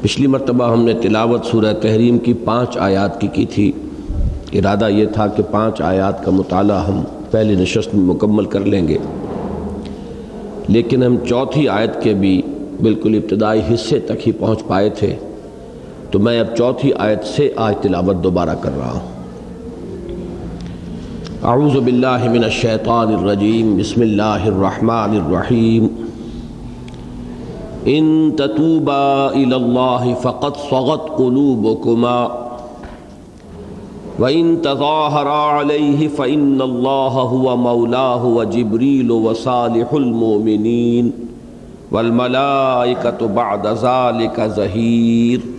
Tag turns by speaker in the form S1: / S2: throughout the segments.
S1: پچھلی مرتبہ ہم نے تلاوت سورہ تحریم کی 5 آیات کی تھی۔ ارادہ یہ تھا کہ 5 آیات کا مطالعہ ہم پہلی نشست میں مکمل کر لیں گے، لیکن ہم چوتھی آیت کے بھی بالکل ابتدائی حصے تک ہی پہنچ پائے تھے، تو میں اب چوتھی آیت سے آج تلاوت دوبارہ کر رہا ہوں۔ اعوذ باللہ من الشیطان الرجیم، بسم اللہ الرحمن الرحیم۔ ان تتوبا الی اللہ فقد صغت قلوبکما وَإِن تَظَاهَرَا عَلَيْهِ فَإِنَّ اللَّهَ هُوَ مَوْلَاهُ وَجِبْرِيلُ وَصَالِحُ الْمُؤْمِنِينَ وَالْمَلَائِكَةُ بَعْدَ ذَلِكَ ظَهِيرٌ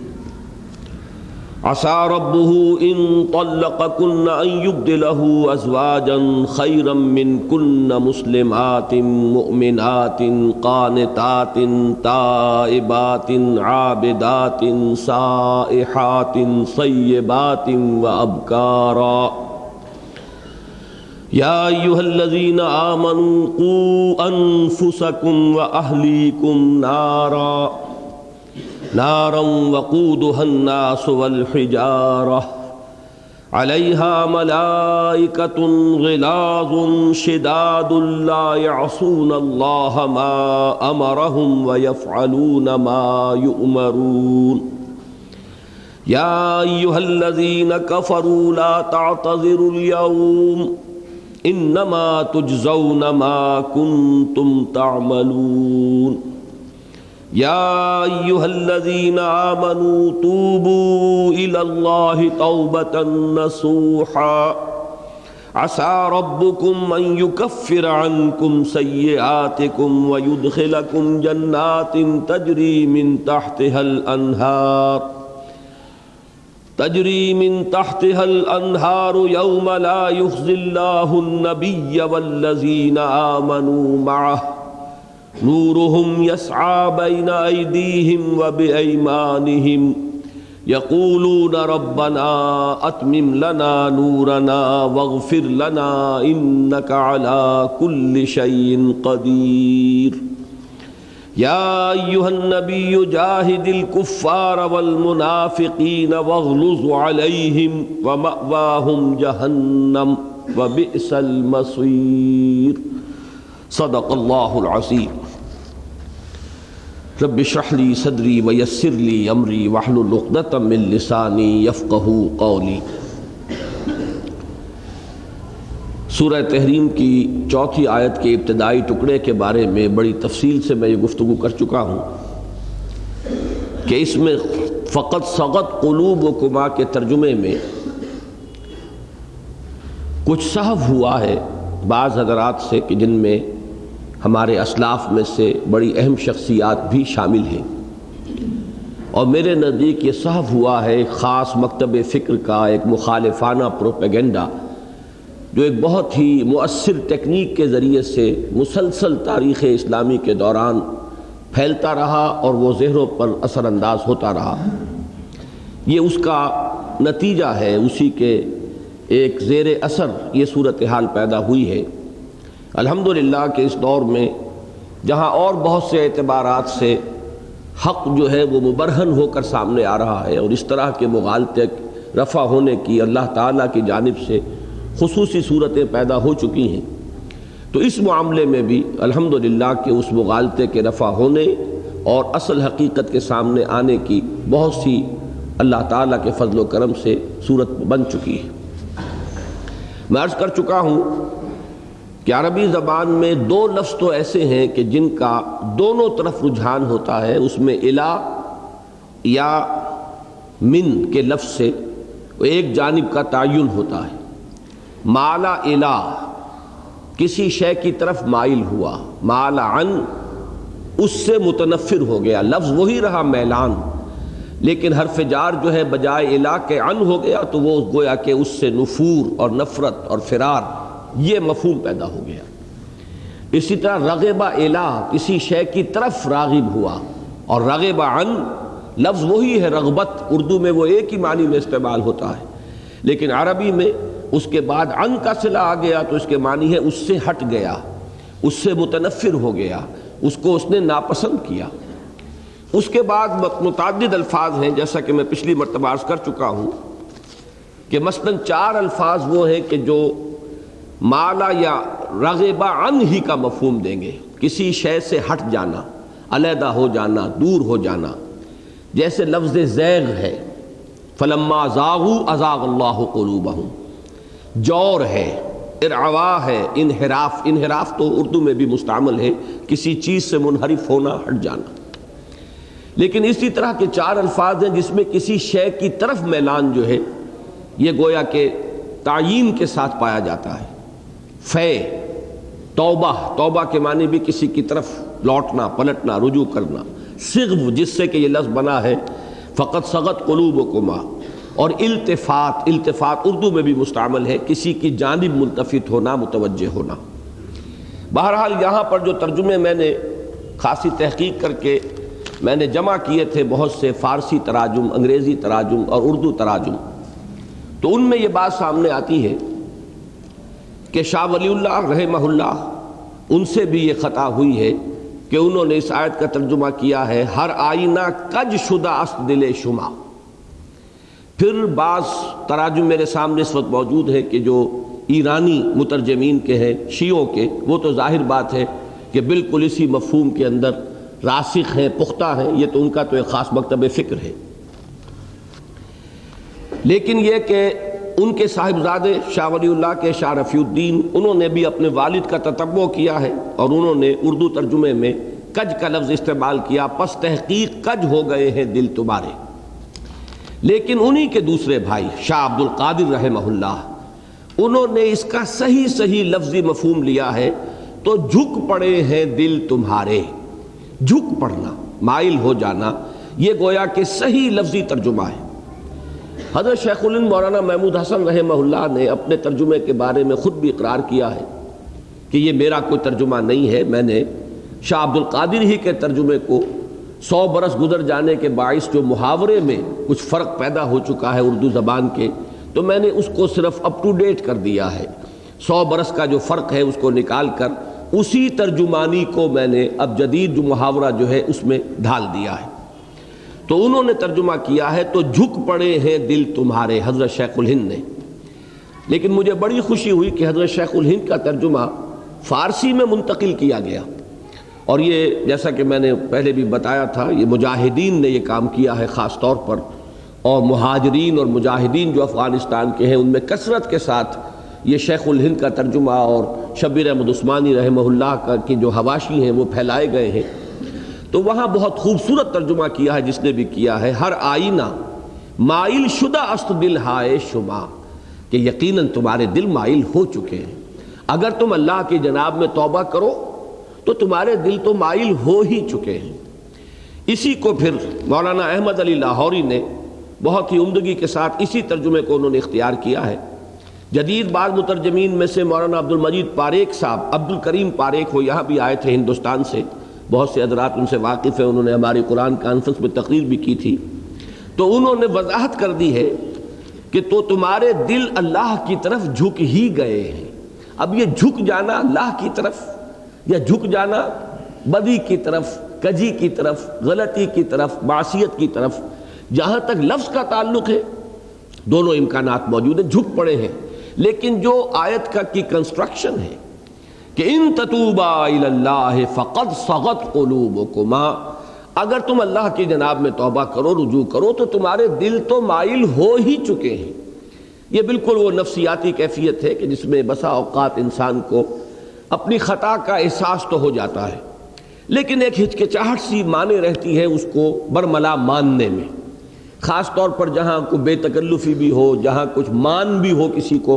S1: عَسَى رَبُّهُ إِن طَلَّقَكُنَّ أَن يُبْدِلَهُ أَزْوَاجًا خَيْرًا مِّنكُنَّ مُسْلِمَاتٍ مُؤْمِنَاتٍ قَانِتَاتٍ تَائِبَاتٍ عَابِدَاتٍ سَائِحَاتٍ طَيِّبَاتٍ وَأَبْكَارًا يَا أَيُّهَا الَّذِينَ آمَنُوا قُوا أَنفُسَكُمْ وَأَهْلِيكُمْ نارا وقودها الناس والحجارة عليها ملائكة غلاظ شداد لا يعصون الله ما أمرهم ويفعلون ما يؤمرون يا أيها الذين كفروا لا تعتذروا اليوم إنما تجزون ما كنتم تعملون يا أيها الذين آمنوا توبوا إلى الله توبة نصوحا عسى ربكم أن يكفر عنكم سيئاتكم ويدخلكم جنات تجري من تحتها الأنهار يوم لا يخزي الله النبي والذين آمنوا معه نورهم يسعى بين أيديهم وبأيمانهم يقولون ربنا أتمم لنا نورنا واغفر لنا إنك على كل شيء قدير يا أيها النبي جاهد الكفار والمنافقين واغلظ عليهم ومأواهم جهنم وبئس المصير صدق اللہ العظیم۔ رب اشرح لی صدری ویسر لی امری واحلل عقدۃ من لسانی یفقہوا قولی۔ سورہ تحریم کی چوتھی آیت کے ابتدائی ٹکڑے کے بارے میں بڑی تفصیل سے میں یہ گفتگو کر چکا ہوں کہ اس میں فقط صغت قلوبکما کے ترجمے میں کچھ سہو ہوا ہے بعض حضرات سے کہ جن میں ہمارے اسلاف میں سے بڑی اہم شخصیات بھی شامل ہیں، اور میرے نزدیک یہ سہو ہوا ہے خاص مکتب فکر کا ایک مخالفانہ پروپیگنڈا جو ایک بہت ہی مؤثر ٹیکنیک کے ذریعے سے مسلسل تاریخ اسلامی کے دوران پھیلتا رہا اور وہ ذہنوں پر اثر انداز ہوتا رہا۔ یہ اس کا نتیجہ ہے، اسی کے ایک زیر اثر یہ صورتحال پیدا ہوئی ہے۔ الحمدللہ کہ اس دور میں جہاں اور بہت سے اعتبارات سے حق جو ہے وہ مبرہن ہو کر سامنے آ رہا ہے، اور اس طرح کے مغالطے رفع ہونے کی اللہ تعالیٰ کی جانب سے خصوصی صورتیں پیدا ہو چکی ہیں، تو اس معاملے میں بھی الحمدللہ کہ اس مغالطے کے رفع ہونے اور اصل حقیقت کے سامنے آنے کی بہت سی اللہ تعالیٰ کے فضل و کرم سے صورت بن چکی ہے۔ میں عرض کر چکا ہوں کہ عربی زبان میں 2 لفظ تو ایسے ہیں کہ جن کا دونوں طرف رجحان ہوتا ہے، اس میں الا یا من کے لفظ سے ایک جانب کا تعین ہوتا ہے۔ مالا الا کسی شے کی طرف مائل ہوا، مالا عن اس سے متنفر ہو گیا، لفظ وہی رہا میلان، لیکن حرف جار جو ہے بجائے الا کے عن ہو گیا، تو وہ گویا کہ اس سے نفور اور نفرت اور فرار یہ مفہوم پیدا ہو گیا۔ اسی طرح رغب الا کسی شے کی طرف راغب ہوا، اور رغب عن لفظ وہی ہے رغبت، اردو میں وہ ایک ہی معنی میں استعمال ہوتا ہے، لیکن عربی میں اس کے بعد عن کا صلہ آ گیا تو اس کے معنی ہے اس سے ہٹ گیا، اس سے متنفر ہو گیا، اس کو اس نے ناپسند کیا۔ اس کے بعد متعدد الفاظ ہیں، جیسا کہ میں پچھلی مرتبہ عرض کر چکا ہوں کہ مثلاً 4 الفاظ وہ ہیں کہ جو مالا یا رغب عن ہی کا مفہوم دیں گے، کسی شے سے ہٹ جانا، علیحدہ ہو جانا، دور ہو جانا. جیسے لفظ زیغ ہے، فلما زاغوا ازاغ اللہ قلوبہم. جور ہے، ارعوا ہے، انحراف تو اردو میں بھی مستعمل ہے، کسی چیز سے منحرف ہونا، ہٹ جانا. لیکن اسی طرح کے 4 الفاظ ہیں جس میں کسی شے کی طرف میلان جو ہے یہ گویا کہ تعیین کے ساتھ پایا جاتا ہے. فے، توبہ کے معنی بھی کسی کی طرف لوٹنا، پلٹنا، رجوع کرنا. صغو، جس سے کہ یہ لفظ بنا ہے فقط صغت قلوبکما. اور التفات اردو میں بھی مستعمل ہے، کسی کی جانب ملتفت ہونا، متوجہ ہونا. بہرحال یہاں پر جو ترجمے میں نے خاصی تحقیق کر کے میں نے جمع کیے تھے، بہت سے فارسی تراجم، انگریزی تراجم اور اردو تراجم، تو ان میں یہ بات سامنے آتی ہے کہ شاہ ولی اللہ رحمہ اللہ ان سے بھی یہ خطا ہوئی ہے کہ انہوں نے اس آیت کا ترجمہ کیا ہے ہر آئینہ کج شدہ است دل شما. پھر بعض تراجم میرے سامنے اس وقت موجود ہے کہ جو ایرانی مترجمین کے ہیں، شیعوں کے، وہ تو ظاہر بات ہے کہ بالکل اسی مفہوم کے اندر راسخ ہیں، پختہ ہیں، یہ تو ان کا تو ایک خاص مکتب فکر ہے. لیکن یہ کہ ان کے صاحبزادے شاہ ولی اللہ کے شاہ رفیع الدین، انہوں نے بھی اپنے والد کا تتبع کیا ہے اور انہوں نے اردو ترجمے میں کج کا لفظ استعمال کیا، پس تحقیق کج ہو گئے ہیں دل تمہارے. لیکن انہی کے دوسرے بھائی شاہ عبد القادر رحمہ اللہ، انہوں نے اس کا صحیح لفظی مفہوم لیا ہے تو جھک پڑے ہیں دل تمہارے. جھک پڑنا، مائل ہو جانا، یہ گویا کہ صحیح لفظی ترجمہ ہے. حضرت شیخ الہند مولانا محمود حسن رحمہ اللہ نے اپنے ترجمے کے بارے میں خود بھی اقرار کیا ہے کہ یہ میرا کوئی ترجمہ نہیں ہے، میں نے شاہ عبد القادر ہی کے ترجمے کو 100 برس گزر جانے کے باعث جو محاورے میں کچھ فرق پیدا ہو چکا ہے اردو زبان کے، تو میں نے اس کو صرف اپ ٹو ڈیٹ کر دیا ہے. 100 برس کا جو فرق ہے اس کو نکال کر اسی ترجمانی کو میں نے اب جدید جو محاورہ جو ہے اس میں ڈھال دیا ہے. تو انہوں نے ترجمہ کیا ہے تو جھک پڑے ہیں دل تمہارے، حضرت شیخ الہند نے. لیکن مجھے بڑی خوشی ہوئی کہ حضرت شیخ الہند کا ترجمہ فارسی میں منتقل کیا گیا، اور یہ جیسا کہ میں نے پہلے بھی بتایا تھا، یہ مجاہدین نے یہ کام کیا ہے خاص طور پر، اور مہاجرین اور مجاہدین جو افغانستان کے ہیں ان میں کثرت کے ساتھ یہ شیخ الہند کا ترجمہ اور شبیر احمد عثمانی رحمہ اللہ کا کی جو حواشی ہیں وہ پھیلائے گئے ہیں. تو وہاں بہت خوبصورت ترجمہ کیا ہے جس نے بھی کیا ہے، ہر آئینہ مائل شدہ است دل ہائے شما، کہ یقیناً تمہارے دل مائل ہو چکے ہیں. اگر تم اللہ کی جناب میں توبہ کرو تو تمہارے دل تو مائل ہو ہی چکے ہیں. اسی کو پھر مولانا احمد علی لاہوری نے بہت ہی عمدگی کے ساتھ اسی ترجمے کو انہوں نے اختیار کیا ہے. جدید بعض مترجمین میں سے مولانا عبد المجید پاریک صاحب، عبد الکریم پاریک، وہ یہاں بھی آئے تھے ہندوستان سے، بہت سے حضرات ان سے واقف ہیں، انہوں نے ہماری قرآن کانفرنس میں تقریر بھی کی تھی. تو انہوں نے وضاحت کر دی ہے کہ تو تمہارے دل اللہ کی طرف جھک ہی گئے ہیں. اب یہ جھک جانا اللہ کی طرف یا جھک جانا بدی کی طرف، کجی کی طرف، غلطی کی طرف، معصیت کی طرف، جہاں تک لفظ کا تعلق ہے دونوں امکانات موجود ہیں، جھک پڑے ہیں. لیکن جو آیت کا کی کنسٹرکشن ہے کہ ان تتوبا الی اللہ فقد صغت قلوبکما، اگر تم اللہ کی جناب میں توبہ کرو، رجوع کرو، تو تمہارے دل تو مائل ہو ہی چکے ہیں. یہ بالکل وہ نفسیاتی کیفیت ہے کہ جس میں بسا اوقات انسان کو اپنی خطا کا احساس تو ہو جاتا ہے، لیکن ایک ہچکچاہٹ سی مانے رہتی ہے اس کو برملا ماننے میں، خاص طور پر جہاں کوئی بے تکلفی بھی ہو، جہاں کچھ مان بھی ہو کسی کو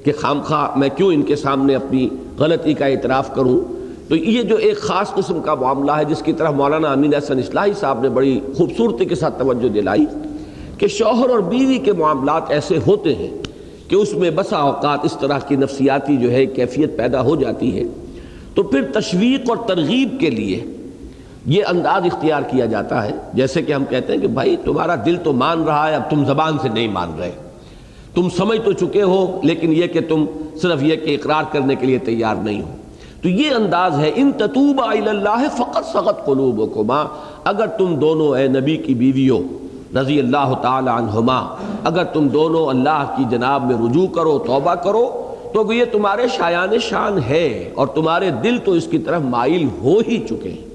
S1: کہ خامخواہ میں کیوں ان کے سامنے اپنی غلطی کا اعتراف کروں. تو یہ جو ایک خاص قسم کا معاملہ ہے جس کی طرف مولانا امین احسن اصلاحی صاحب نے بڑی خوبصورتی کے ساتھ توجہ دلائی کہ شوہر اور بیوی کے معاملات ایسے ہوتے ہیں کہ اس میں بسا اوقات اس طرح کی نفسیاتی جو ہے کیفیت پیدا ہو جاتی ہے. تو پھر تشویق اور ترغیب کے لیے یہ انداز اختیار کیا جاتا ہے، جیسے کہ ہم کہتے ہیں کہ بھائی تمہارا دل تو مان رہا ہے، اب تم زبان سے نہیں مان رہے، تم سمجھ تو چکے ہو، لیکن یہ کہ تم صرف یہ کہ اقرار کرنے کے لیے تیار نہیں ہو. تو یہ انداز ہے ان تتوبا الی اللہ فقد صغت قلوبکما، اگر تم دونوں اے نبی کی بیویوں رضی اللہ تعالی عنہما اگر تم دونوں اللہ کی جناب میں رجوع کرو، توبہ کرو، تو یہ تمہارے شایان شان ہے اور تمہارے دل تو اس کی طرف مائل ہو ہی چکے ہیں۔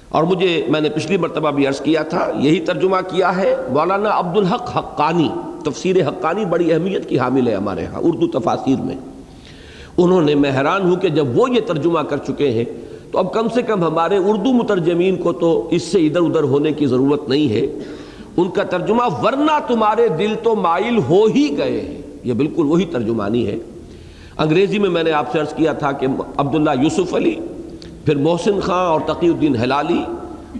S1: اور میں نے پچھلی مرتبہ بھی عرض کیا تھا، یہی ترجمہ کیا ہے مولانا عبدالحق حقانی۔ تفسیر حقانی بڑی اہمیت کی حامل ہے ہمارے ہاں اردو تفاسیر میں۔ انہوں نے، میں حیران ہوں کہ جب وہ یہ ترجمہ کر چکے ہیں تو اب کم سے کم ہمارے اردو مترجمین کو تو اس سے ادھر ادھر ہونے کی ضرورت نہیں ہے۔ ان کا ترجمہ ورنہ تمہارے دل تو مائل ہو ہی گئے ہیں، یہ بالکل وہی ترجمانی ہے۔ انگریزی میں نے آپ سے عرض کیا تھا کہ عبداللہ یوسف علی، پھر محسن خان اور تقی الدین ہلالی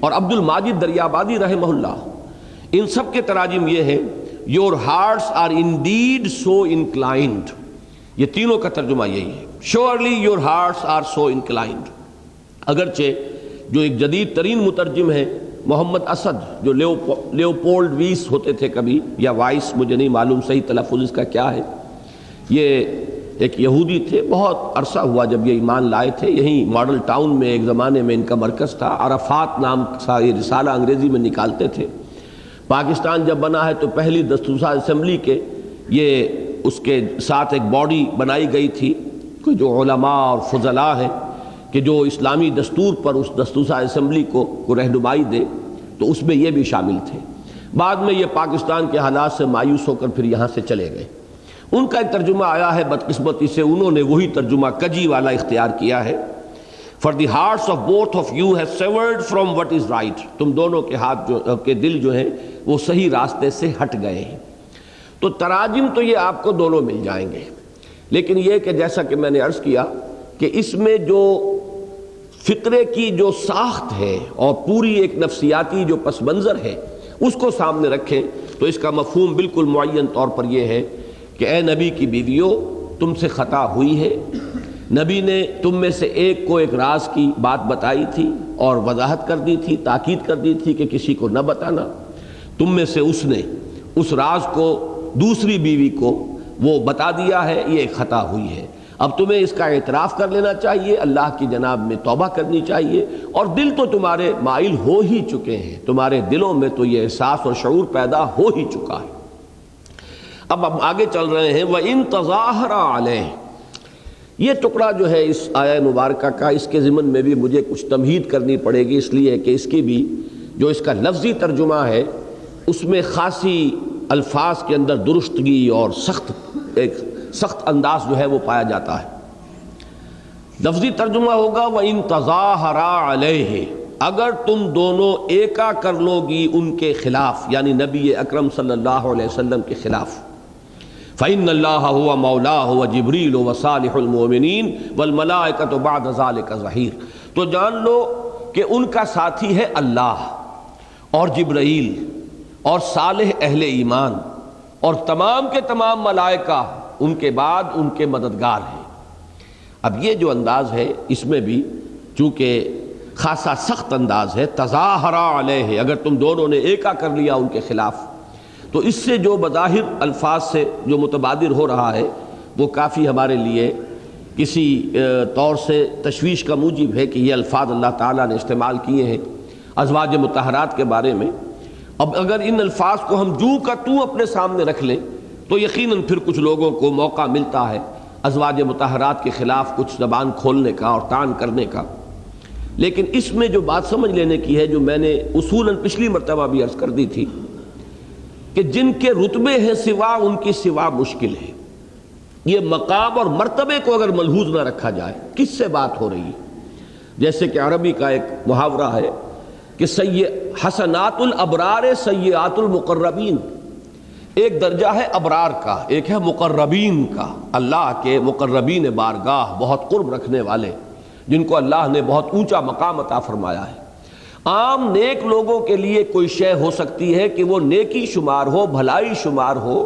S1: اور عبد الماجد دریابادی رحمہ اللہ، ان سب کے تراجم یہ ہیں Your hearts are indeed so inclined، یہ تینوں کا ترجمہ یہی ہے، Surely your hearts are so inclined۔ اگرچہ جو ایک جدید ترین مترجم ہے محمد اسد، جو لیوپولڈ ویس ہوتے تھے کبھی، یا وائس، مجھے نہیں معلوم صحیح تلفظ اس کا کیا ہے، یہ ایک یہودی تھے، بہت عرصہ ہوا جب یہ ایمان لائے تھے، یہیں ماڈل ٹاؤن میں ایک زمانے میں ان کا مرکز تھا، عرفات نام کا یہ رسالہ انگریزی میں نکالتے تھے۔ پاکستان جب بنا ہے تو پہلی دستورساز اسمبلی کے یہ اس کے ساتھ ایک باڈی بنائی گئی تھی، کہ جو علماء اور فضلاء ہیں کہ جو اسلامی دستور پر اس دستورساز اسمبلی کو رہنمائی دے، تو اس میں یہ بھی شامل تھے۔ بعد میں یہ پاکستان کے حالات سے مایوس ہو کر پھر یہاں سے چلے گئے۔ ان کا ایک ترجمہ آیا ہے، بدقسمتی سے انہوں نے وہی ترجمہ کجی والا اختیار کیا ہے، For the hearts of both of you have severed from what is right، تم دونوں کے ہاتھ کے دل جو ہیں وہ صحیح راستے سے ہٹ گئے ہیں۔ تو تراجم تو یہ آپ کو دونوں مل جائیں گے، لیکن یہ کہ جیسا کہ میں نے عرض کیا کہ اس میں جو فقرے کی جو ساخت ہے اور پوری ایک نفسیاتی جو پس منظر ہے اس کو سامنے رکھیں تو اس کا مفہوم بالکل معین طور پر یہ ہے کہ اے نبی کی بیویوں، تم سے خطا ہوئی ہے۔ نبی نے تم میں سے ایک کو ایک راز کی بات بتائی تھی اور وضاحت کر دی تھی، تاکید کر دی تھی کہ کسی کو نہ بتانا۔ تم میں سے اس نے اس راز کو دوسری بیوی کو وہ بتا دیا ہے، یہ ایک خطا ہوئی ہے۔ اب تمہیں اس کا اعتراف کر لینا چاہیے، اللہ کی جناب میں توبہ کرنی چاہیے، اور دل تو تمہارے مائل ہو ہی چکے ہیں، تمہارے دلوں میں تو یہ احساس اور شعور پیدا ہو ہی چکا ہے۔ اب ہم آگے چل رہے ہیں، وَإِن تَظَاهَرَ عَلَيْهِ، یہ ٹکڑا جو ہے اس آیہ مبارکہ کا، اس کے ضمن میں بھی مجھے کچھ تمہید کرنی پڑے گی، اس لیے کہ اس کی بھی جو اس کا لفظی ترجمہ ہے اس میں خاصی الفاظ کے اندر درستگی اور ایک سخت انداز جو ہے وہ پایا جاتا ہے۔ لفظی ترجمہ ہوگا وَإِن تَظَاهَرَ عَلَيْهِ، اگر تم دونوں ایکا کر لو گی ان کے خلاف، یعنی نبی اکرم صلی اللہ علیہ وسلم کے خلاف، فَإِنَّ اللَّهَ هُوَ مَوْلَاهُ وَجِبْرِيلُ وَصَالِحُ الْمُؤْمِنِينَ وَالْمَلَائِكَةُ بَعْدَ ذَلِكَ ظَهِيرٌ، تو جان لو کہ ان کا ساتھی ہے اللہ اور جبرائیل اور صالح اہل ایمان اور تمام کے تمام ملائکہ ان کے بعد ان کے مددگار ہیں۔ اب یہ جو انداز ہے اس میں بھی چونکہ خاصا سخت انداز ہے، تظاہر علیہ، اگر تم دونوں نے ایکا کر لیا ان کے خلاف، تو اس سے جو بظاہر الفاظ سے جو متبادر ہو رہا ہے وہ کافی ہمارے لیے کسی طور سے تشویش کا موجب ہے کہ یہ الفاظ اللہ تعالیٰ نے استعمال کیے ہیں ازواج مطہرات کے بارے میں۔ اب اگر ان الفاظ کو ہم جو کا تو اپنے سامنے رکھ لیں تو یقیناً پھر کچھ لوگوں کو موقع ملتا ہے ازواج مطہرات کے خلاف کچھ زبان کھولنے کا اور طعن کرنے کا، لیکن اس میں جو بات سمجھ لینے کی ہے، جو میں نے اصولاً پچھلی مرتبہ بھی عرض کر دی تھی، کہ جن کے رتبے ہیں سوا ان کی سوا مشکل ہے۔ یہ مقام اور مرتبے کو اگر ملحوظ نہ رکھا جائے کس سے بات ہو رہی ہے؟ جیسے کہ عربی کا ایک محاورہ ہے کہ حسنات الابرار سیئات المقربین، ایک درجہ ہے ابرار کا، ایک ہے مقربین کا، اللہ کے مقربین بارگاہ، بہت قرب رکھنے والے، جن کو اللہ نے بہت اونچا مقام عطا فرمایا ہے۔ عام نیک لوگوں کے لیے کوئی شے ہو سکتی ہے کہ وہ نیکی شمار ہو، بھلائی شمار ہو،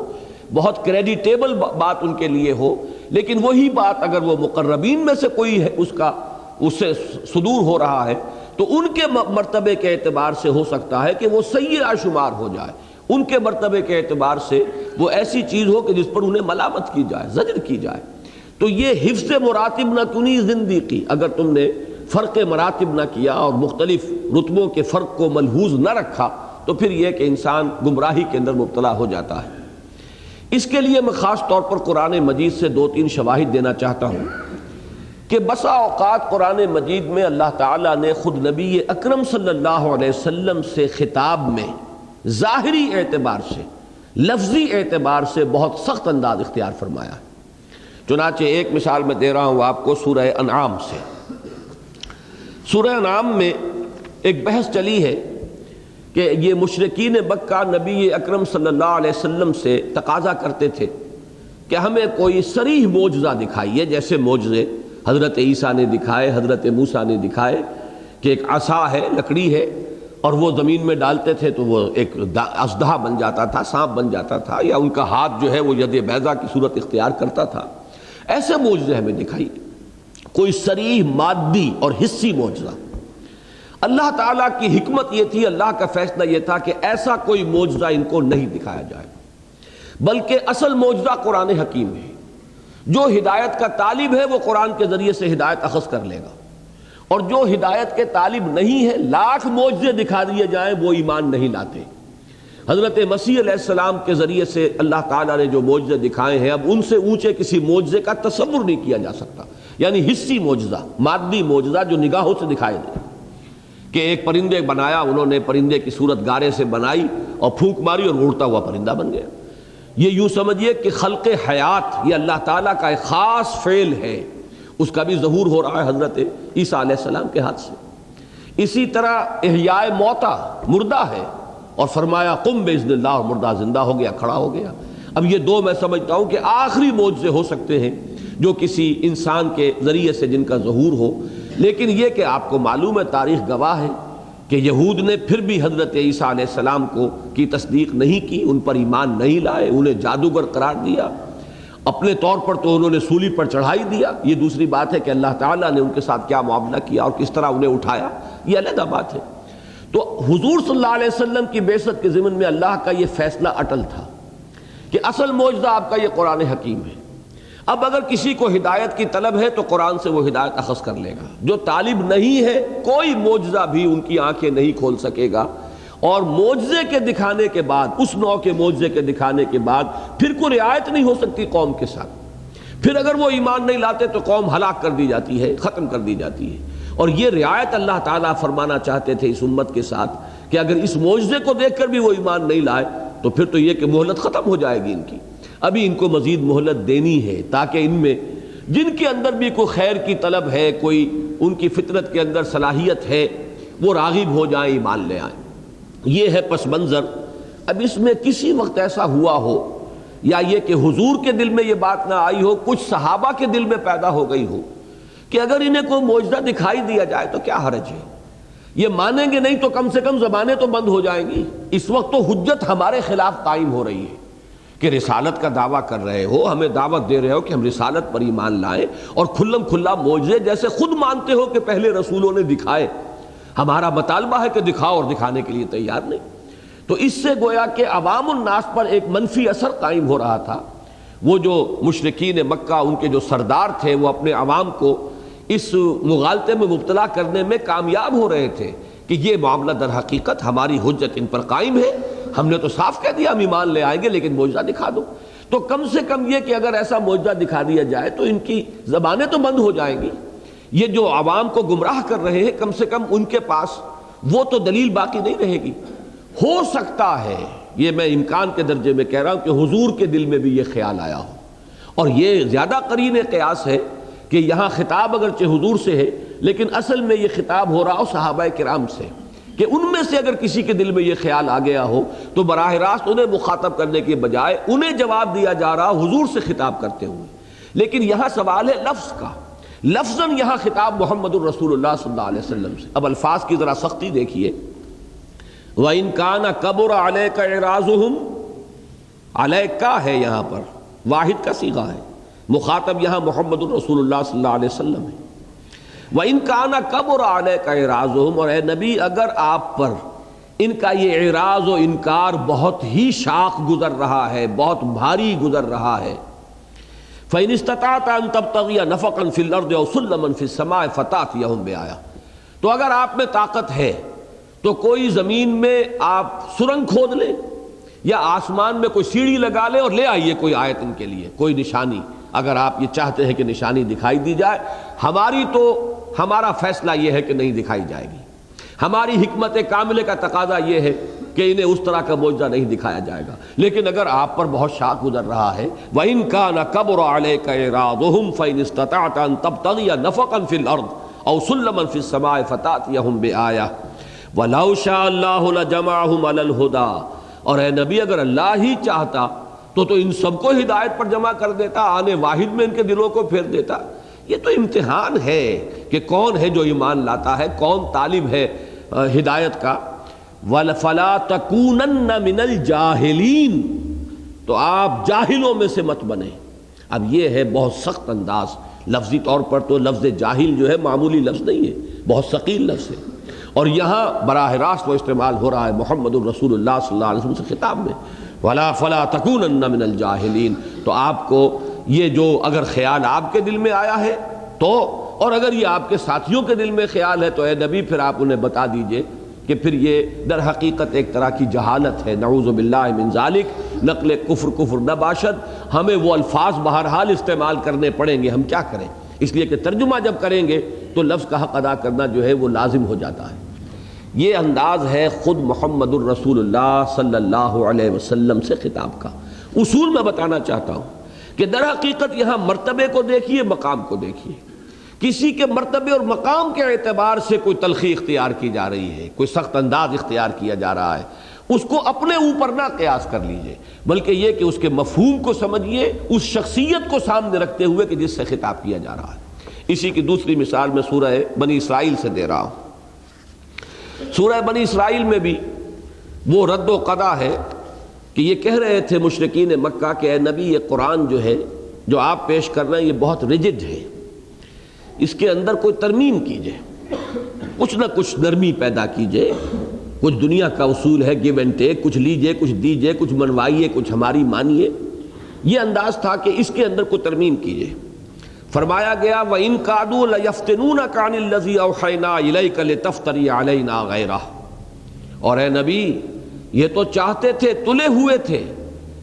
S1: بہت کریڈیٹیبل بات ان کے لیے ہو، لیکن وہی بات اگر وہ مقربین میں سے کوئی ہے اس سے صدور ہو رہا ہے تو ان کے مرتبے کے اعتبار سے ہو سکتا ہے کہ وہ سیئہ شمار ہو جائے، ان کے مرتبے کے اعتبار سے وہ ایسی چیز ہو کہ جس پر انہیں ملامت کی جائے، زجر کی جائے۔ تو یہ حفظ مراتب نہ کنی زندگی، اگر تم نے فرق مراتب نہ کیا اور مختلف رتبوں کے فرق کو ملحوظ نہ رکھا تو پھر یہ کہ انسان گمراہی کے اندر مبتلا ہو جاتا ہے۔ اس کے لیے میں خاص طور پر قرآن مجید سے 2-3 شواہد دینا چاہتا ہوں کہ بسا اوقات قرآن مجید میں اللہ تعالیٰ نے خود نبی اکرم صلی اللہ علیہ وسلم سے خطاب میں ظاہری اعتبار سے، لفظی اعتبار سے بہت سخت انداز اختیار فرمایا ہے۔ چنانچہ ایک مثال میں دے رہا ہوں آپ کو سورہ انعام سے۔ سورہ انعام میں ایک بحث چلی ہے کہ یہ مشرکین مکہ نبی اکرم صلی اللہ علیہ وسلم سے تقاضا کرتے تھے کہ ہمیں کوئی صریح معجزہ دکھائیے، جیسے معجزے حضرت عیسیٰ نے دکھائے، حضرت موسیٰ نے دکھائے کہ ایک عصا ہے، لکڑی ہے، اور وہ زمین میں ڈالتے تھے تو وہ ایک اژدہا بن جاتا تھا، سانپ بن جاتا تھا، یا ان کا ہاتھ جو ہے وہ ید بیضا کی صورت اختیار کرتا تھا۔ ایسے معجزے ہمیں دکھائیے، کوئی صریح مادی اور حصی معجزہ۔ اللہ تعالیٰ کی حکمت یہ تھی، اللہ کا فیصلہ یہ تھا کہ ایسا کوئی معجزہ ان کو نہیں دکھایا جائے، بلکہ اصل معجزہ قرآن حکیم ہے۔ جو ہدایت کا طالب ہے وہ قرآن کے ذریعے سے ہدایت اخذ کر لے گا، اور جو ہدایت کے طالب نہیں ہے لاکھ معجزے دکھا دیے جائیں وہ ایمان نہیں لاتے۔ حضرت مسیح علیہ السلام کے ذریعے سے اللہ تعالیٰ نے جو معجزے دکھائے ہیں اب ان سے اونچے کسی معجزے کا تصور نہیں کیا جا سکتا، یعنی حصی معجزہ، مادی معجزہ جو نگاہوں سے دکھائے دے کہ ایک پرندے بنایا انہوں نے، پرندے کی صورت گارے سے بنائی اور پھونک ماری اور اڑتا ہوا پرندہ بن گیا۔ یہ یوں سمجھیے کہ خلق حیات یہ اللہ تعالیٰ کا ایک خاص فعل ہے، اس کا بھی ظہور ہو رہا ہے حضرت عیسیٰ علیہ السلام کے ہاتھ سے۔ اسی طرح احیاء موتا، مردہ ہے اور فرمایا قم باذن اللہ، اور مردہ زندہ ہو گیا، کھڑا ہو گیا۔ اب یہ دو میں سمجھتا ہوں کہ آخری معجزے ہو سکتے ہیں جو کسی انسان کے ذریعے سے جن کا ظہور ہو۔ لیکن یہ کہ آپ کو معلوم ہے، تاریخ گواہ ہے کہ یہود نے پھر بھی حضرت عیسیٰ علیہ السلام کی تصدیق نہیں کی، ان پر ایمان نہیں لائے، انہیں جادوگر قرار دیا، اپنے طور پر تو انہوں نے سولی پر چڑھائی دیا۔ یہ دوسری بات ہے کہ اللہ تعالیٰ نے ان کے ساتھ کیا معاملہ کیا اور کس طرح انہیں اٹھایا، یہ علیحدہ بات ہے۔ تو حضور صلی اللہ علیہ وسلم کی بعثت کے ضمن میں اللہ کا یہ فیصلہ اٹل تھا کہ اصل معجزہ آپ کا یہ قرآن حکیم ہے۔ اب اگر کسی کو ہدایت کی طلب ہے تو قرآن سے وہ ہدایت اخذ کر لے گا، جو طالب نہیں ہے کوئی معجزہ بھی ان کی آنکھیں نہیں کھول سکے گا، اور معجزے کے دکھانے کے بعد، اس نوع کے معجزے کے دکھانے کے بعد پھر کوئی رعایت نہیں ہو سکتی قوم کے ساتھ۔ پھر اگر وہ ایمان نہیں لاتے تو قوم ہلاک کر دی جاتی ہے، ختم کر دی جاتی ہے۔ اور یہ رعایت اللہ تعالیٰ فرمانا چاہتے تھے اس امت کے ساتھ کہ اگر اس معجزے کو دیکھ کر بھی وہ ایمان نہیں لائے تو پھر تو یہ کہ مہلت ختم ہو جائے گی ان کی۔ ابھی ان کو مزید مہلت دینی ہے تاکہ ان میں جن کے اندر بھی کوئی خیر کی طلب ہے، کوئی ان کی فطرت کے اندر صلاحیت ہے، وہ راغب ہو جائیں، ایمان لے آئیں۔ یہ ہے پس منظر۔ اب اس میں کسی وقت ایسا ہوا ہو یا یہ کہ حضور کے دل میں یہ بات نہ آئی ہو، کچھ صحابہ کے دل میں پیدا ہو گئی ہو کہ اگر انہیں کوئی معجزہ دکھائی دیا جائے تو کیا حرج ہے، یہ مانیں گے نہیں تو کم سے کم زبانیں تو بند ہو جائیں گی۔ اس وقت تو حجت ہمارے خلاف قائم ہو رہی ہے کہ رسالت کا دعویٰ کر رہے ہو، ہمیں دعوت دے رہے ہو کہ ہم رسالت پر ایمان لائیں، اور کھلم کھلا معجزے جیسے خود مانتے ہو کہ پہلے رسولوں نے دکھائے، ہمارا مطالبہ ہے کہ دکھاؤ، اور دکھانے کے لیے تیار نہیں۔ تو اس سے گویا کہ عوام الناس پر ایک منفی اثر قائم ہو رہا تھا۔ وہ جو مشرکین مکہ، ان کے جو سردار تھے، وہ اپنے عوام کو اس مغالطے میں مبتلا کرنے میں کامیاب ہو رہے تھے کہ یہ معاملہ در حقیقت ہماری حجت ان پر قائم ہے، ہم نے تو صاف کہہ دیا ہم ایمان لے آئیں گے لیکن معجزہ دکھا دو۔ تو کم سے کم یہ کہ اگر ایسا معجزہ دکھا دیا جائے تو ان کی زبانیں تو بند ہو جائیں گی، یہ جو عوام کو گمراہ کر رہے ہیں کم سے کم ان کے پاس وہ تو دلیل باقی نہیں رہے گی۔ ہو سکتا ہے، یہ میں امکان کے درجے میں کہہ رہا ہوں، کہ حضور کے دل میں بھی یہ خیال آیا ہو، اور یہ زیادہ قرین قیاس ہے کہ یہاں خطاب اگرچہ حضور سے ہے لیکن اصل میں یہ خطاب ہو رہا ہو صحابہ کرام سے، کہ ان میں سے اگر کسی کے دل میں یہ خیال آ گیا ہو تو براہ راست انہیں مخاطب کرنے کے بجائے انہیں جواب دیا جا رہا حضور سے خطاب کرتے ہوئے۔ لیکن یہاں سوال ہے لفظ کا، لفظاً یہاں خطاب محمد الرسول اللہ صلی اللہ علیہ وسلم سے۔ اب الفاظ کی ذرا سختی دیکھیے، وَإِن كَانَ كَبُرَ عَلَيْكَ إِعْرَاضُهُمْ، علیکا ہے یہاں پر، واحد کا صیغہ ہے، مخاطب یہاں محمد الرسول اللہ صلی اللہ علیہ وسلم ہے۔ وَإِن كَانَ كَبُرَ عَلَيْكَ إِعْرَاضُهُمْ، اور اے نبی اگر آپ پر ان کا یہ اعراض و انکار بہت ہی شاق گزر رہا ہے، بہت بھاری گزر رہا ہے، فَإِنِ اسْتَطَعْتَ أَن تَبْتَغِيَ نَفَقًا فِي الْأَرْضِ أَوْ سُلَّمًا فِي السَّمَاءِ فَتَأْتِيَهُم بِآیَةٍ، تو اگر آپ میں طاقت ہے تو کوئی زمین میں آپ سرنگ کھود لیں یا آسمان میں کوئی سیڑھی لگا لیں اور لے آئیے کوئی آیت ان کے لیے، کوئی نشانی، اگر آپ یہ چاہتے ہیں کہ نشانی دکھائی دی جائے۔ ہمارا فیصلہ یہ ہے کہ نہیں دکھائی جائے گی، ہماری حکمت کاملہ کا تقاضا یہ ہے کہ انہیں اس طرح کا معجزہ نہیں دکھایا جائے گا۔ لیکن اگر آپ پر بہت شاق گزر رہا ہے وَإِن كَانَ كَبُرَ عَلَيْكَ إِعْرَاضُهُمْ فَإِنِ اسْتَطَعْتَ أَن تَبْتَغِيَ نَفَقًا فِي الْأَرْضِ أَوْ سُلَّمًا فِي السَّمَاءِ فَتَأْتِيَهُم بِآیَةٍ وَلَوْ شَاءَ اللَّهُ لَجَمَعَهُمْ عَلَى الْهُدَىٰ، اور اے نبی اگر اللہ ہی چاہتا تو ان سب کو ہدایت پر جمع کر دیتا، آنے واحد میں ان کے دلوں کو پھیر دیتا۔ یہ تو امتحان ہے کہ کون ہے جو ایمان لاتا ہے، کون طالب ہے ہدایت کا۔ فَلَا تَكُونَنَّ مِنَ الْجَاهِلِينَ، تو آپ جاہلوں میں سے مت بنیں۔ اب یہ ہے بہت سخت انداز، لفظی طور پر تو لفظ جاہل جو ہے معمولی لفظ نہیں ہے، بہت ثقیل لفظ ہے، اور یہاں براہ راست وہ استعمال ہو رہا ہے محمد الرسول اللہ صلی اللہ علیہ وسلم سے خطاب میں، فَلَا تَكُونَنَّ مِنَ الْجَاهِلِينَ۔ تو آپ کو یہ جو اگر خیال آپ کے دل میں آیا ہے تو، اور اگر یہ آپ کے ساتھیوں کے دل میں خیال ہے تو اے نبی پھر آپ انہیں بتا دیجئے کہ پھر یہ در حقیقت ایک طرح کی جہالت ہے، نعوذ باللہ من ذالک، نقل کفر نہ باشد۔ ہمیں وہ الفاظ بہرحال استعمال کرنے پڑیں گے، ہم کیا کریں، اس لیے کہ ترجمہ جب کریں گے تو لفظ کا حق ادا کرنا جو ہے وہ لازم ہو جاتا ہے۔ یہ انداز ہے خود محمد الرسول اللہ صلی اللہ علیہ وسلم سے خطاب کا۔ اصول میں بتانا چاہتا ہوں کہ در حقیقت یہاں مرتبے کو دیکھیے، مقام کو دیکھیے۔ کسی کے مرتبے اور مقام کے اعتبار سے کوئی تلخی اختیار کی جا رہی ہے، کوئی سخت انداز اختیار کیا جا رہا ہے، اس کو اپنے اوپر نہ قیاس کر لیجئے، بلکہ یہ کہ اس کے مفہوم کو سمجھیے، اس شخصیت کو سامنے رکھتے ہوئے کہ جس سے خطاب کیا جا رہا ہے۔ اسی کی دوسری مثال میں سورہ بنی اسرائیل سے دے رہا ہوں۔ سورہ بنی اسرائیل میں بھی وہ رد و قضا ہے کہ یہ کہہ رہے تھے مشرکین مکہ کہ اے نبی یہ قرآن جو ہے جو آپ پیش کر رہے ہیں یہ بہت ریجڈ ہے، اس کے اندر کوئی ترمیم کیجئے، کچھ نہ کچھ نرمی پیدا کیجئے، کچھ دنیا کا اصول ہے گیو اینڈ ٹیک، کچھ لیجئے کچھ دیجئے، کچھ منوائیے کچھ ہماری مانیے۔ یہ انداز تھا کہ اس کے اندر کوئی ترمیم کیجئے۔ فرمایا گیا وَإِن كَادُوا لَيَفْتِنُونَكَ عَنِ الَّذِي أَوْحَيْنَا إِلَيْكَ لِتَفْتَرِيَ عَلَيْنَا غَيْرَهُ، اور اے نبی یہ تو چاہتے تھے، تلے ہوئے تھے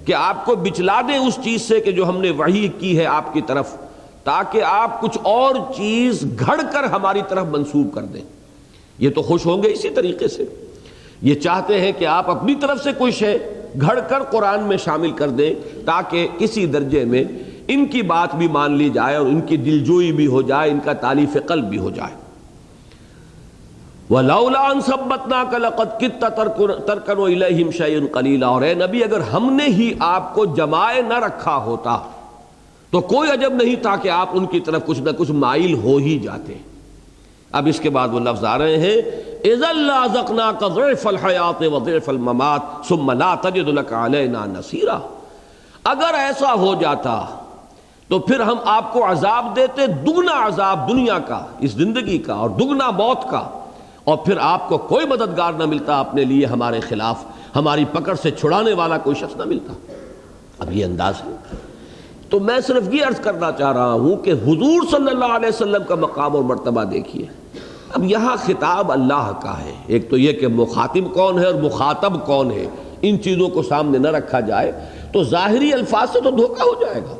S1: کہ آپ کو بچلا دیں اس چیز سے کہ جو ہم نے وحی کی ہے آپ کی طرف، تاکہ آپ کچھ اور چیز گھڑ کر ہماری طرف منسوب کر دیں۔ یہ تو خوش ہوں گے اسی طریقے سے، یہ چاہتے ہیں کہ آپ اپنی طرف سے کوئی شے گھڑ کر قرآن میں شامل کر دیں تاکہ کسی درجے میں ان کی بات بھی مان لی جائے اور ان کی دلجوئی بھی ہو جائے، ان کا تالیف قلب بھی ہو جائے۔ وَلَوْلَا أَن ثَبَّتْنَاكَ لَقَدْ كِدتَّ تَرْكَنُ إِلَيْهِمْ شَيْئًا قَلِيلًا، اور اے نبی اگر ہم نے ہی آپ کو جمائے نہ رکھا ہوتا تو کوئی عجب نہیں تھا کہ آپ ان کی طرف کچھ نہ کچھ مائل ہو ہی جاتے۔ اب اس کے بعد وہ لفظ آ رہے ہیں اِذًا لَأَذَقْنَاكَ ضِعْفَ الْحَيَاةِ وَضِعْفَ الْمَمَاتِ ثُمَّ لَا تَجِدُ لَكَ عَلَيْنَا نَصِيرًا، اگر ایسا ہو جاتا تو پھر ہم آپ کو عذاب دیتے، دگنا عذاب دنیا کا، اس زندگی کا، اور دگنا موت کا، اور پھر آپ کو کوئی مددگار نہ ملتا اپنے لیے ہمارے خلاف، ہماری پکڑ سے چھڑانے والا کوئی شخص نہ ملتا۔ اب یہ انداز ہے۔ تو میں صرف یہ عرض کرنا چاہ رہا ہوں کہ حضور صلی اللہ علیہ وسلم کا مقام اور مرتبہ دیکھیے۔ اب یہاں خطاب اللہ کا ہے، ایک تو یہ کہ مخاطب کون ہے اور مخاطب کون ہے، ان چیزوں کو سامنے نہ رکھا جائے تو ظاہری الفاظ سے تو دھوکہ ہو جائے گا۔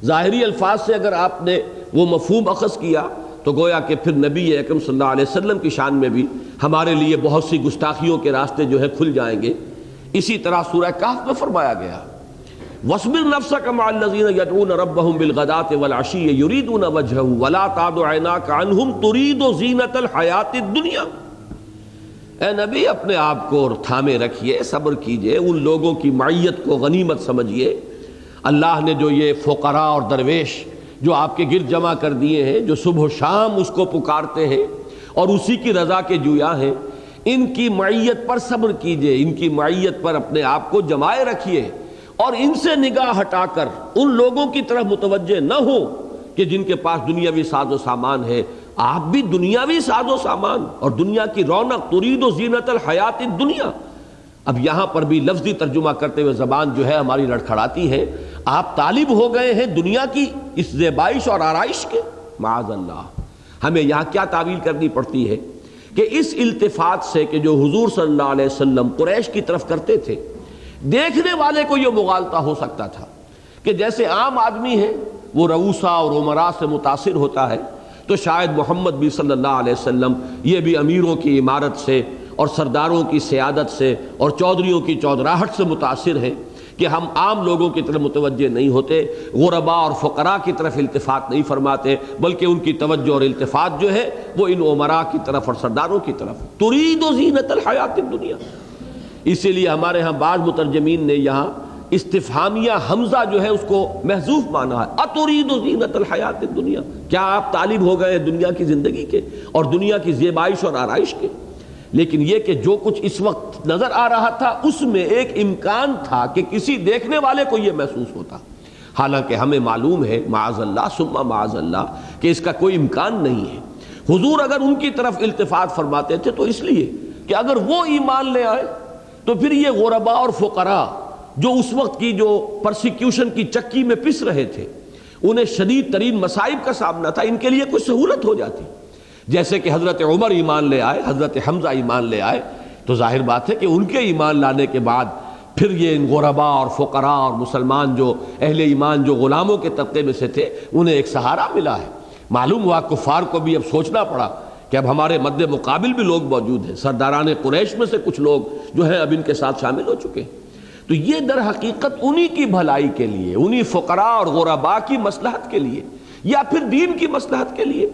S1: ظاہری الفاظ سے اگر آپ نے وہ مفہوم اخذ کیا تو گویا کہ پھر نبی اکرم صلی اللہ علیہ وسلم کی شان میں بھی ہمارے لیے بہت سی گستاخیوں کے راستے جو ہے کھل جائیں گے۔ اسی طرح سورہ کہف میں فرمایا گیا وَاصْبِرْ نَفْسَكَ مَعَ الَّذِينَ يَدْعُونَ رَبَّهُمْ بِالْغَدَاةِ وَالْعَشِيِّ يُرِيدُونَ وَجْهَهُ وَلَا تَعْدُ عَيْنَاكَ عَنْهُمْ تُرِيدُ زِينَةَ الْحَيَاةِ الدُّنْيَا۔ اے نبی اپنے آپ کو تھامے رکھیے، صبر کیجئے، ان لوگوں کی معیت کو غنیمت سمجھیے۔ اللہ نے جو یہ فقراء اور درویش جو آپ کے گرد جمع کر دیے ہیں، جو صبح و شام اس کو پکارتے ہیں اور اسی کی رضا کے جویا ہیں، ان کی معیت پر صبر کیجئے، ان کی معیت پر اپنے آپ کو جمائے رکھیے، اور ان سے نگاہ ہٹا کر ان لوگوں کی طرف متوجہ نہ ہو کہ جن کے پاس دنیاوی ساز و سامان ہے۔ آپ بھی دنیاوی ساز و سامان اور دنیا کی رونق، ترید و زینت الحیات الدنیا۔ اب یہاں پر بھی لفظی ترجمہ کرتے ہوئے زبان جو ہے ہماری لڑکھڑاتی ہے۔ آپ طالب ہو گئے ہیں دنیا کی اس زیبائش اور آرائش کے؟ معاذ اللہ. ہمیں یہاں کیا تعویل کرنی پڑتی ہے کہ اس التفات سے کہ جو حضور صلی اللہ علیہ وسلم قریش کی طرف کرتے تھے، دیکھنے والے کو یہ مغالطہ ہو سکتا تھا کہ جیسے عام آدمی ہے وہ رؤسا اور امراء سے متاثر ہوتا ہے، تو شاید محمد بھی صلی اللہ علیہ وسلم یہ بھی امیروں کی عمارت سے اور سرداروں کی سیادت سے اور چودھریوں کی چودراہٹ سے متاثر ہیں کہ ہم عام لوگوں کی طرف متوجہ نہیں ہوتے، غرباء اور فقراء کی طرف التفات نہیں فرماتے، بلکہ ان کی توجہ اور التفات جو ہے وہ ان امراء کی طرف اور سرداروں کی طرف. ترید زینت الحیات الدنیا. اسی لیے ہمارے ہاں بعض مترجمین نے یہاں استفہامیہ حمزہ جو ہے اس کو محذوف مانا ہے. اترید زینت الحیات الدنیا، کیا آپ طالب ہو گئے دنیا کی زندگی کے اور دنیا کی زیبائش اور آرائش کے؟ لیکن یہ کہ جو کچھ اس وقت نظر آ رہا تھا اس میں ایک امکان تھا کہ کسی دیکھنے والے کو یہ محسوس ہوتا، حالانکہ ہمیں معلوم ہے معاذ اللہ ثم معاذ اللہ کہ اس کا کوئی امکان نہیں ہے. حضور اگر ان کی طرف التفات فرماتے تھے تو اس لیے کہ اگر وہ ایمان لے آئے تو پھر یہ غرباء اور فقراء جو اس وقت کی جو پرسیکیوشن کی چکی میں پس رہے تھے، انہیں شدید ترین مصائب کا سامنا تھا، ان کے لیے کچھ سہولت ہو جاتی. جیسے کہ حضرت عمر ایمان لے آئے، حضرت حمزہ ایمان لے آئے، تو ظاہر بات ہے کہ ان کے ایمان لانے کے بعد پھر یہ ان غرباء اور فقراء اور مسلمان جو اہل ایمان جو غلاموں کے طبقے میں سے تھے انہیں ایک سہارا ملا ہے. معلوم ہوا کفار کو بھی اب سوچنا پڑا کہ اب ہمارے مد مقابل بھی لوگ موجود ہیں، سرداران قریش میں سے کچھ لوگ جو ہیں اب ان کے ساتھ شامل ہو چکے ہیں. تو یہ در حقیقت انہی کی بھلائی کے لیے، انہی فقراء اور غرباء کی مصلحت کے لیے یا پھر دین کی مصلحت کے لیے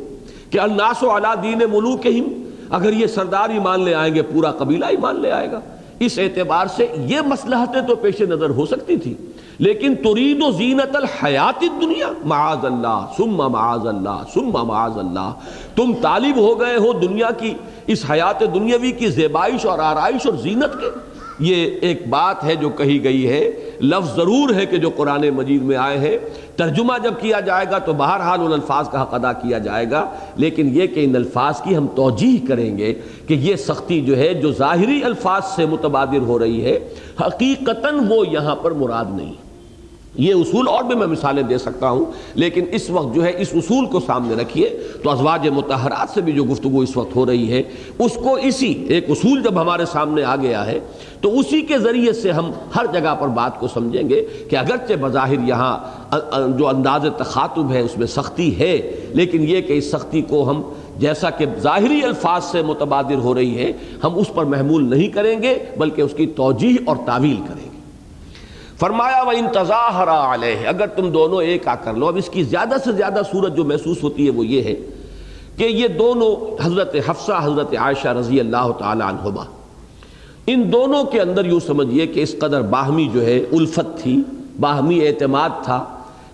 S1: کہ الناس علی دین ملوکہم، اگر یہ سردار ایمان لے آئیں گے پورا قبیلہ ایمان لے آئے گا. اس اعتبار سے یہ مصلحتیں تو پیش نظر ہو سکتی تھی، لیکن ترید زینت الحیات الدنیا معاذ اللہ ثم معاذ اللہ ثم معاذ اللہ. تم طالب ہو گئے ہو دنیا کی اس حیات دنیاوی کی زیبائش اور آرائش اور زینت کے. یہ ایک بات ہے جو کہی گئی ہے، لفظ ضرور ہے کہ جو قرآن مجید میں آئے ہیں، ترجمہ جب کیا جائے گا تو بہرحال ان الفاظ کا حق ادا کیا جائے گا، لیکن یہ کہ ان الفاظ کی ہم توجیح کریں گے کہ یہ سختی جو ہے جو ظاہری الفاظ سے متبادر ہو رہی ہے حقیقتاً وہ یہاں پر مراد نہیں. یہ اصول اور بھی میں مثالیں دے سکتا ہوں، لیکن اس وقت جو ہے اس اصول کو سامنے رکھیے تو ازواج مطہرات سے بھی جو گفتگو اس وقت ہو رہی ہے اس کو اسی ایک اصول جب ہمارے سامنے آ گیا ہے تو اسی کے ذریعے سے ہم ہر جگہ پر بات کو سمجھیں گے کہ اگرچہ بظاہر یہاں جو انداز تخاطب ہے اس میں سختی ہے، لیکن یہ کہ اس سختی کو ہم جیسا کہ ظاہری الفاظ سے متبادر ہو رہی ہے ہم اس پر محمول نہیں کریں گے بلکہ اس کی توجیح اور تعویل کریں گے. فرمایا وَإِن تَظَاهَرَا عَلَيْهِ، اگر تم دونوں ایک آ کر لو. اب اس کی زیادہ سے زیادہ صورت جو محسوس ہوتی ہے وہ یہ ہے کہ یہ دونوں حضرت حفصہ حضرت عائشہ رضی اللہ تعالی عنہما، ان دونوں کے اندر یوں سمجھیے کہ اس قدر باہمی جو ہے الفت تھی، باہمی اعتماد تھا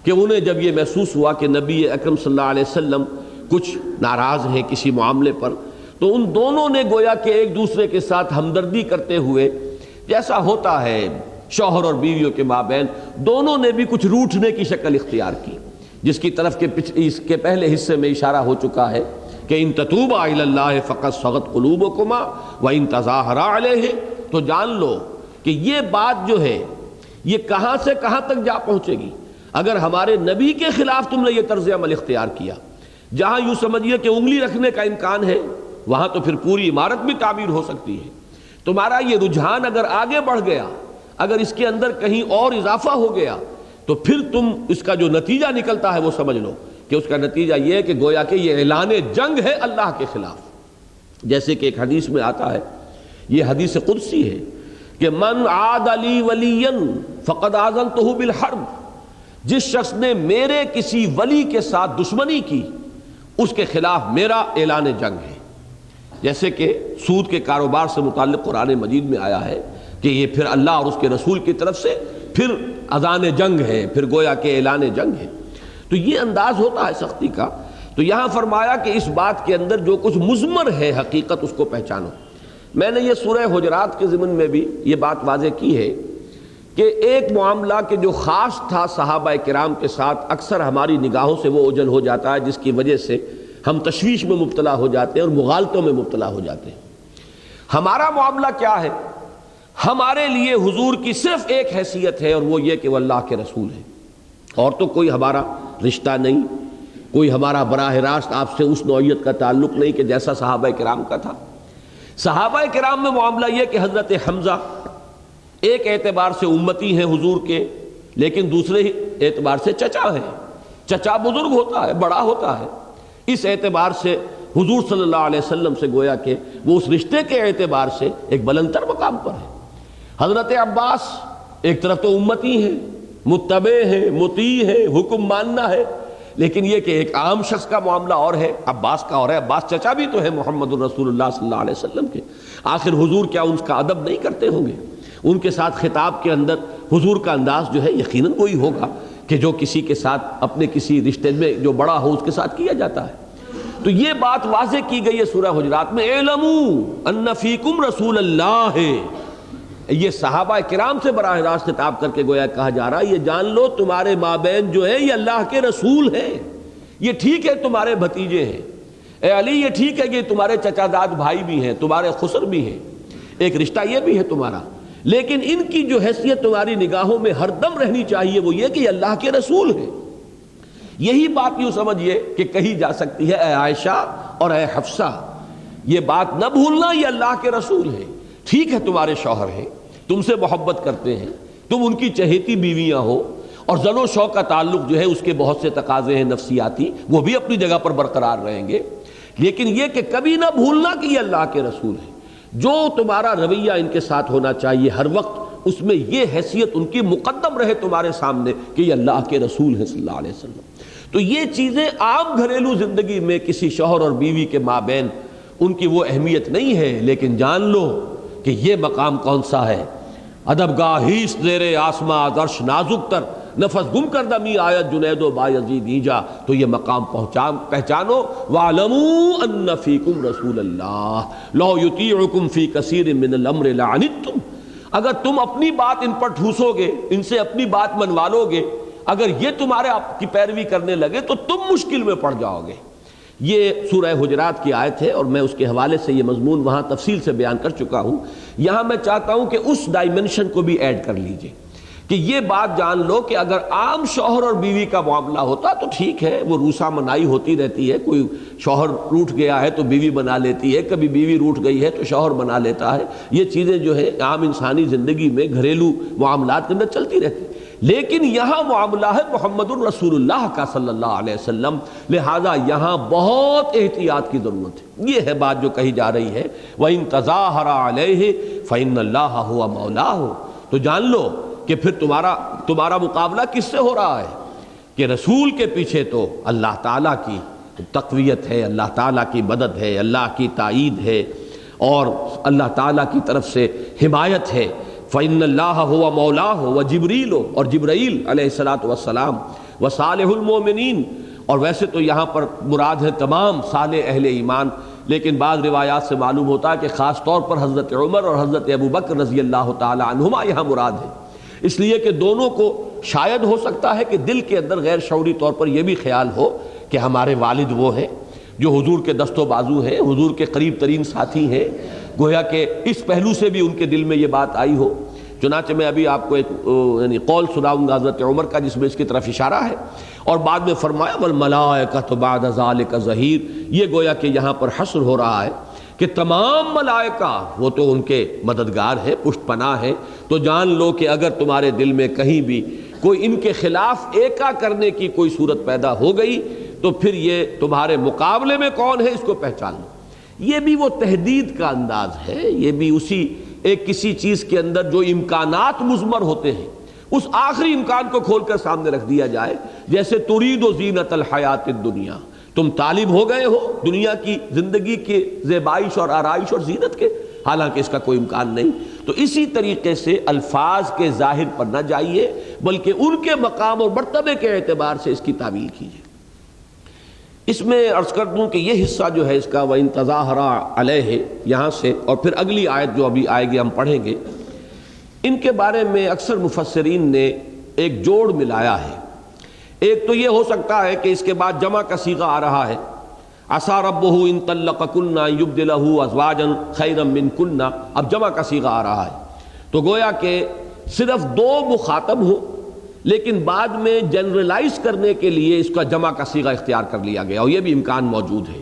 S1: کہ انہیں جب یہ محسوس ہوا کہ نبی اکرم صلی اللہ علیہ وسلم کچھ ناراض ہیں کسی معاملے پر، تو ان دونوں نے گویا کہ ایک دوسرے کے ساتھ ہمدردی کرتے ہوئے، جیسا ہوتا ہے شوہر اور بیویوں کے مابین، دونوں نے بھی کچھ روٹھنے کی شکل اختیار کی، جس کی طرف کے اس کے پہلے حصے میں اشارہ ہو چکا ہے کہ ان تتوبا الی اللہ فقد صغت قلوبکما وان تظاہرا علیہ. تو جان لو کہ یہ بات جو ہے یہ کہاں سے کہاں تک جا پہنچے گی. اگر ہمارے نبی کے خلاف تم نے یہ طرز عمل اختیار کیا، جہاں یوں سمجھیے کہ انگلی رکھنے کا امکان ہے وہاں تو پھر پوری عمارت بھی تعمیر ہو سکتی ہے. تمہارا یہ رجحان اگر آگے بڑھ گیا، اگر اس کے اندر کہیں اور اضافہ ہو گیا، تو پھر تم اس کا جو نتیجہ نکلتا ہے وہ سمجھ لو کہ اس کا نتیجہ یہ ہے کہ گویا کہ یہ اعلان جنگ ہے اللہ کے خلاف. جیسے کہ ایک حدیث میں آتا ہے، یہ حدیث قدسی ہے کہ من عاد لی ولیا فقد آذنتہ بالحرب، جس شخص نے میرے کسی ولی کے ساتھ دشمنی کی اس کے خلاف میرا اعلان جنگ ہے. جیسے کہ سود کے کاروبار سے متعلق قرآن مجید میں آیا ہے کہ یہ پھر اللہ اور اس کے رسول کی طرف سے پھر اذان جنگ ہے، پھر گویا کہ اعلان جنگ ہے. تو یہ انداز ہوتا ہے سختی کا. تو یہاں فرمایا کہ اس بات کے اندر جو کچھ مضمر ہے حقیقت اس کو پہچانو. میں نے یہ سورہ حجرات کے ضمن میں بھی یہ بات واضح کی ہے کہ ایک معاملہ کہ جو خاص تھا صحابہ کرام کے ساتھ اکثر ہماری نگاہوں سے وہ اوجھل ہو جاتا ہے، جس کی وجہ سے ہم تشویش میں مبتلا ہو جاتے ہیں اور مغالطوں میں مبتلا ہو جاتے ہیں. ہمارا معاملہ کیا ہے؟ ہمارے لیے حضور کی صرف ایک حیثیت ہے اور وہ یہ کہ وہ اللہ کے رسول ہیں. اور تو کوئی ہمارا رشتہ نہیں، کوئی ہمارا براہ راست آپ سے اس نوعیت کا تعلق نہیں کہ جیسا صحابہ کرام کا تھا۔ صحابہ کرام میں معاملہ یہ کہ حضرت حمزہ ایک اعتبار سے امتی ہیں حضور کے، لیکن دوسرے اعتبار سے چچا ہیں۔ چچا بزرگ ہوتا ہے، بڑا ہوتا ہے، اس اعتبار سے حضور صلی اللہ علیہ وسلم سے گویا کہ وہ اس رشتے کے اعتبار سے ایک بلندتر مقام پر ہے۔ حضرت عباس ایک طرف تو امتی ہیں، متبع ہیں، مطیع ہیں، حکم ماننا ہے، لیکن یہ کہ ایک عام شخص کا معاملہ اور ہے، عباس کا اور ہے۔ عباس چچا بھی تو ہے محمد الرسول اللہ صلی اللہ علیہ وسلم کے، آخر حضور کیا ان کا ادب نہیں کرتے ہوں گے؟ ان کے ساتھ خطاب کے اندر حضور کا انداز جو ہے یقیناً کوئی ہوگا کہ جو کسی کے ساتھ اپنے کسی رشتے میں جو بڑا ہو اس کے ساتھ کیا جاتا ہے۔ تو یہ بات واضح کی گئی ہے سورہ حجرات میں، اعلموا ان فیکم رسول اللہ۔ یہ صحابہ کرام سے براہ راست خطاب کر کے گویا کہا جا رہا ہے یہ جان لو تمہارے مابین جو ہے یہ اللہ کے رسول ہیں۔ یہ ٹھیک ہے تمہارے بھتیجے ہیں، اے علی یہ ٹھیک ہے کہ تمہارے چچا داد بھائی بھی ہیں، تمہارے خسر بھی ہیں، ایک رشتہ یہ بھی ہے تمہارا، لیکن ان کی جو حیثیت تمہاری نگاہوں میں ہر دم رہنی چاہیے وہ یہ کہ یہ اللہ کے رسول ہیں۔ یہی بات یوں سمجھیے کہ کہی جا سکتی ہے اے عائشہ اور اے حفصہ، یہ بات نہ بھولنا یہ اللہ کے رسول ہیں۔ ٹھیک ہے تمہارے شوہر ہیں، تم سے محبت کرتے ہیں، تم ان کی چہیتی بیویاں ہو، اور زن و شوق کا تعلق جو ہے اس کے بہت سے تقاضے ہیں نفسیاتی، وہ بھی اپنی جگہ پر برقرار رہیں گے، لیکن یہ کہ کبھی نہ بھولنا کہ یہ اللہ کے رسول ہیں۔ جو تمہارا رویہ ان کے ساتھ ہونا چاہیے ہر وقت اس میں یہ حیثیت ان کی مقدم رہے تمہارے سامنے کہ یہ اللہ کے رسول ہیں صلی اللہ علیہ وسلم۔ تو یہ چیزیں عام گھریلو زندگی میں کسی شوہر اور بیوی کے مابین ان کی وہ اہمیت نہیں ہے، لیکن جان لو کہ یہ مقام کون سا ہے۔ ادب گاہیس زیر آسماں عرش نازک تر، نفس گم کردہ می آیت جنید و بایزید ایجا۔ تو یہ مقام پہچانو، وَاعْلَمُوا أَنَّ فِيكُمْ رَسُولَ اللَّهِ لَوْ يُطِيعُكُمْ فِي كَثِيرٍ مِّنَ الْأَمْرِ لَعَنِتُّمْ۔ اگر تم اپنی بات ان پر ٹھوسو گے، ان سے اپنی بات منوا لو گے، اگر یہ تمہارے آپ کی پیروی کرنے لگے تو تم مشکل میں پڑ جاؤ گے۔ یہ سورہ حجرات کی آیت ہے اور میں اس کے حوالے سے یہ مضمون وہاں تفصیل سے بیان کر چکا ہوں۔ یہاں میں چاہتا ہوں کہ اس ڈائمنشن کو بھی ایڈ کر لیجئے کہ یہ بات جان لو کہ اگر عام شوہر اور بیوی کا معاملہ ہوتا تو ٹھیک ہے، وہ روسا منائی ہوتی رہتی ہے، کوئی شوہر روٹھ گیا ہے تو بیوی بنا لیتی ہے، کبھی بیوی روٹھ گئی ہے تو شوہر بنا لیتا ہے، یہ چیزیں جو ہے عام انسانی زندگی میں گھریلو معاملات کے اندر چلتی رہتی، لیکن یہاں معاملہ ہے محمد الرسول اللہ کا صلی اللہ علیہ وسلم، لہذا یہاں بہت احتیاط کی ضرورت ہے۔ یہ ہے بات جو کہی جا رہی ہے، وَإِن تَظَاهَرَ عَلَيْهِ فَإِنَّ اللَّهَ هُوَ مَوْلَاهُ۔ تو جان لو کہ پھر تمہارا مقابلہ کس سے ہو رہا ہے کہ رسول کے پیچھے تو اللہ تعالیٰ کی تقویت ہے، اللہ تعالیٰ کی مدد ہے، اللہ کی تائید ہے، اور اللہ تعالیٰ کی طرف سے حمایت ہے۔ فَإِنَّ اللَّهَ هُوَ مَوْلَاهُ وَجِبْرِيلُ، اور جبرائیل علیہ الصلاۃ والسلام، وصالح المومنین، اور ویسے تو یہاں پر مراد ہے تمام صالح اہل ایمان، لیکن بعض روایات سے معلوم ہوتا ہے کہ خاص طور پر حضرت عمر اور حضرت ابوبکر رضی اللہ تعالی عنہما یہاں مراد ہے، اس لیے کہ دونوں کو شاید ہو سکتا ہے کہ دل کے اندر غیر شعوری طور پر یہ بھی خیال ہو کہ ہمارے والد وہ ہیں جو حضور کے دست و بازو ہیں، حضور کے قریب ترین ساتھی ہیں، گویا کہ اس پہلو سے بھی ان کے دل میں یہ بات آئی ہو۔ چنانچہ میں ابھی آپ کو ایک قول سناؤں گا حضرت عمر کا جس میں اس کی طرف اشارہ ہے، اور بعد میں فرمایا والملائکۃ بعد ذلک ظہیر، یہ گویا کہ یہاں پر حصر ہو رہا ہے کہ تمام ملائکہ وہ تو ان کے مددگار ہیں، پشت پناہ ہیں، تو جان لو کہ اگر تمہارے دل میں کہیں بھی کوئی ان کے خلاف ایکا کرنے کی کوئی صورت پیدا ہو گئی تو پھر یہ تمہارے مقابلے میں کون ہے اس کو پہچان لو۔ یہ بھی وہ تحدید کا انداز ہے، یہ بھی اسی ایک کسی چیز کے اندر جو امکانات مضمر ہوتے ہیں اس آخری امکان کو کھول کر سامنے رکھ دیا جائے، جیسے ترید و زینت الحیات الدنیا، تم طالب ہو گئے ہو دنیا کی زندگی کے زیبائش اور آرائش اور زینت کے، حالانکہ اس کا کوئی امکان نہیں۔ تو اسی طریقے سے الفاظ کے ظاہر پر نہ جائیے بلکہ ان کے مقام اور مرتبے کے اعتبار سے اس کی تعویل کیجیے۔ اس میں عرض کر دوں کہ یہ حصہ جو ہے اس کا وَإِن تَظَاهَرَ عَلَيْهِ یہاں سے اور پھر اگلی آیت جو ابھی آئے گی ہم پڑھیں گے، ان کے بارے میں اکثر مفسرین نے ایک جوڑ ملایا ہے۔ ایک تو یہ ہو سکتا ہے کہ اس کے بعد جمع کا صیغہ آ رہا ہے، عَسَىٰ رَبُّهُ إِن طَلَّقَكُنَّ أَن يُبْدِلَهُ أَزْوَاجًا خَيْرًا مِّنكُنَّ، اب جمع کا صیغہ آ رہا ہے، تو گویا کہ صرف دو مخاطب ہوں لیکن بعد میں جنرلائز کرنے کے لیے اس کا جمع کا صیغہ اختیار کر لیا گیا، اور یہ بھی امکان موجود ہے۔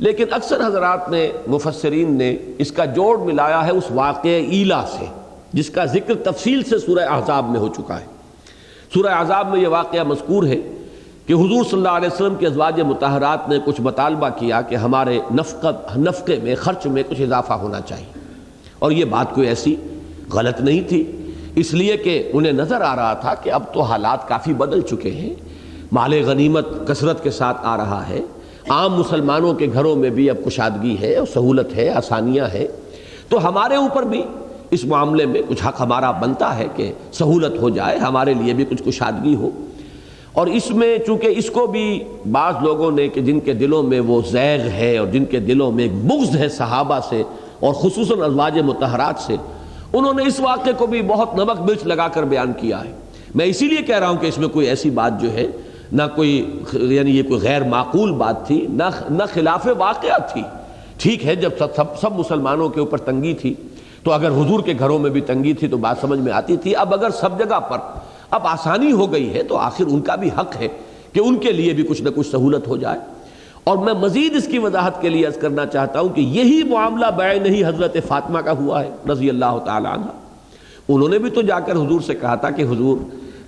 S1: لیکن اکثر حضرات نے مفسرین نے اس کا جوڑ ملایا ہے اس واقعہ ایلا سے، جس کا ذکر تفصیل سے سورہ احزاب میں ہو چکا ہے۔ سورہ احزاب میں یہ واقعہ مذکور ہے کہ حضور صلی اللہ علیہ وسلم کے ازواج مطہرات نے کچھ مطالبہ کیا کہ ہمارے نفقے میں، خرچ میں کچھ اضافہ ہونا چاہیے، اور یہ بات کوئی ایسی غلط نہیں تھی، اس لیے کہ انہیں نظر آ رہا تھا کہ اب تو حالات کافی بدل چکے ہیں، مال غنیمت کثرت کے ساتھ آ رہا ہے، عام مسلمانوں کے گھروں میں بھی اب کشادگی ہے اور سہولت ہے، آسانیاں ہیں، تو ہمارے اوپر بھی اس معاملے میں کچھ حق ہمارا بنتا ہے کہ سہولت ہو جائے، ہمارے لیے بھی کچھ کشادگی ہو۔ اور اس میں چونکہ اس کو بھی بعض لوگوں نے کہ جن کے دلوں میں وہ زیغ ہے اور جن کے دلوں میں ایک بغض ہے صحابہ سے اور خصوصاً ازواج مطہرات سے، انہوں نے اس واقعے کو بھی بہت نمک مرچ لگا کر بیان کیا ہے۔ میں اسی لیے کہہ رہا ہوں کہ اس میں کوئی ایسی بات جو ہے نہ کوئی، یعنی یہ کوئی غیر معقول بات تھی، نہ خلاف واقعہ تھی۔ ٹھیک ہے، جب سب مسلمانوں کے اوپر تنگی تھی تو اگر حضور کے گھروں میں بھی تنگی تھی تو بات سمجھ میں آتی تھی۔ اب اگر سب جگہ پر اب آسانی ہو گئی ہے تو آخر ان کا بھی حق ہے کہ ان کے لیے بھی کچھ نہ کچھ سہولت ہو جائے۔ اور میں مزید اس کی وضاحت کے لیے عرض کرنا چاہتا ہوں کہ یہی معاملہ بیع نہیں حضرت فاطمہ کا ہوا ہے رضی اللہ تعالی عنہ۔ انہوں نے بھی تو جا کر حضور سے کہا تھا کہ حضور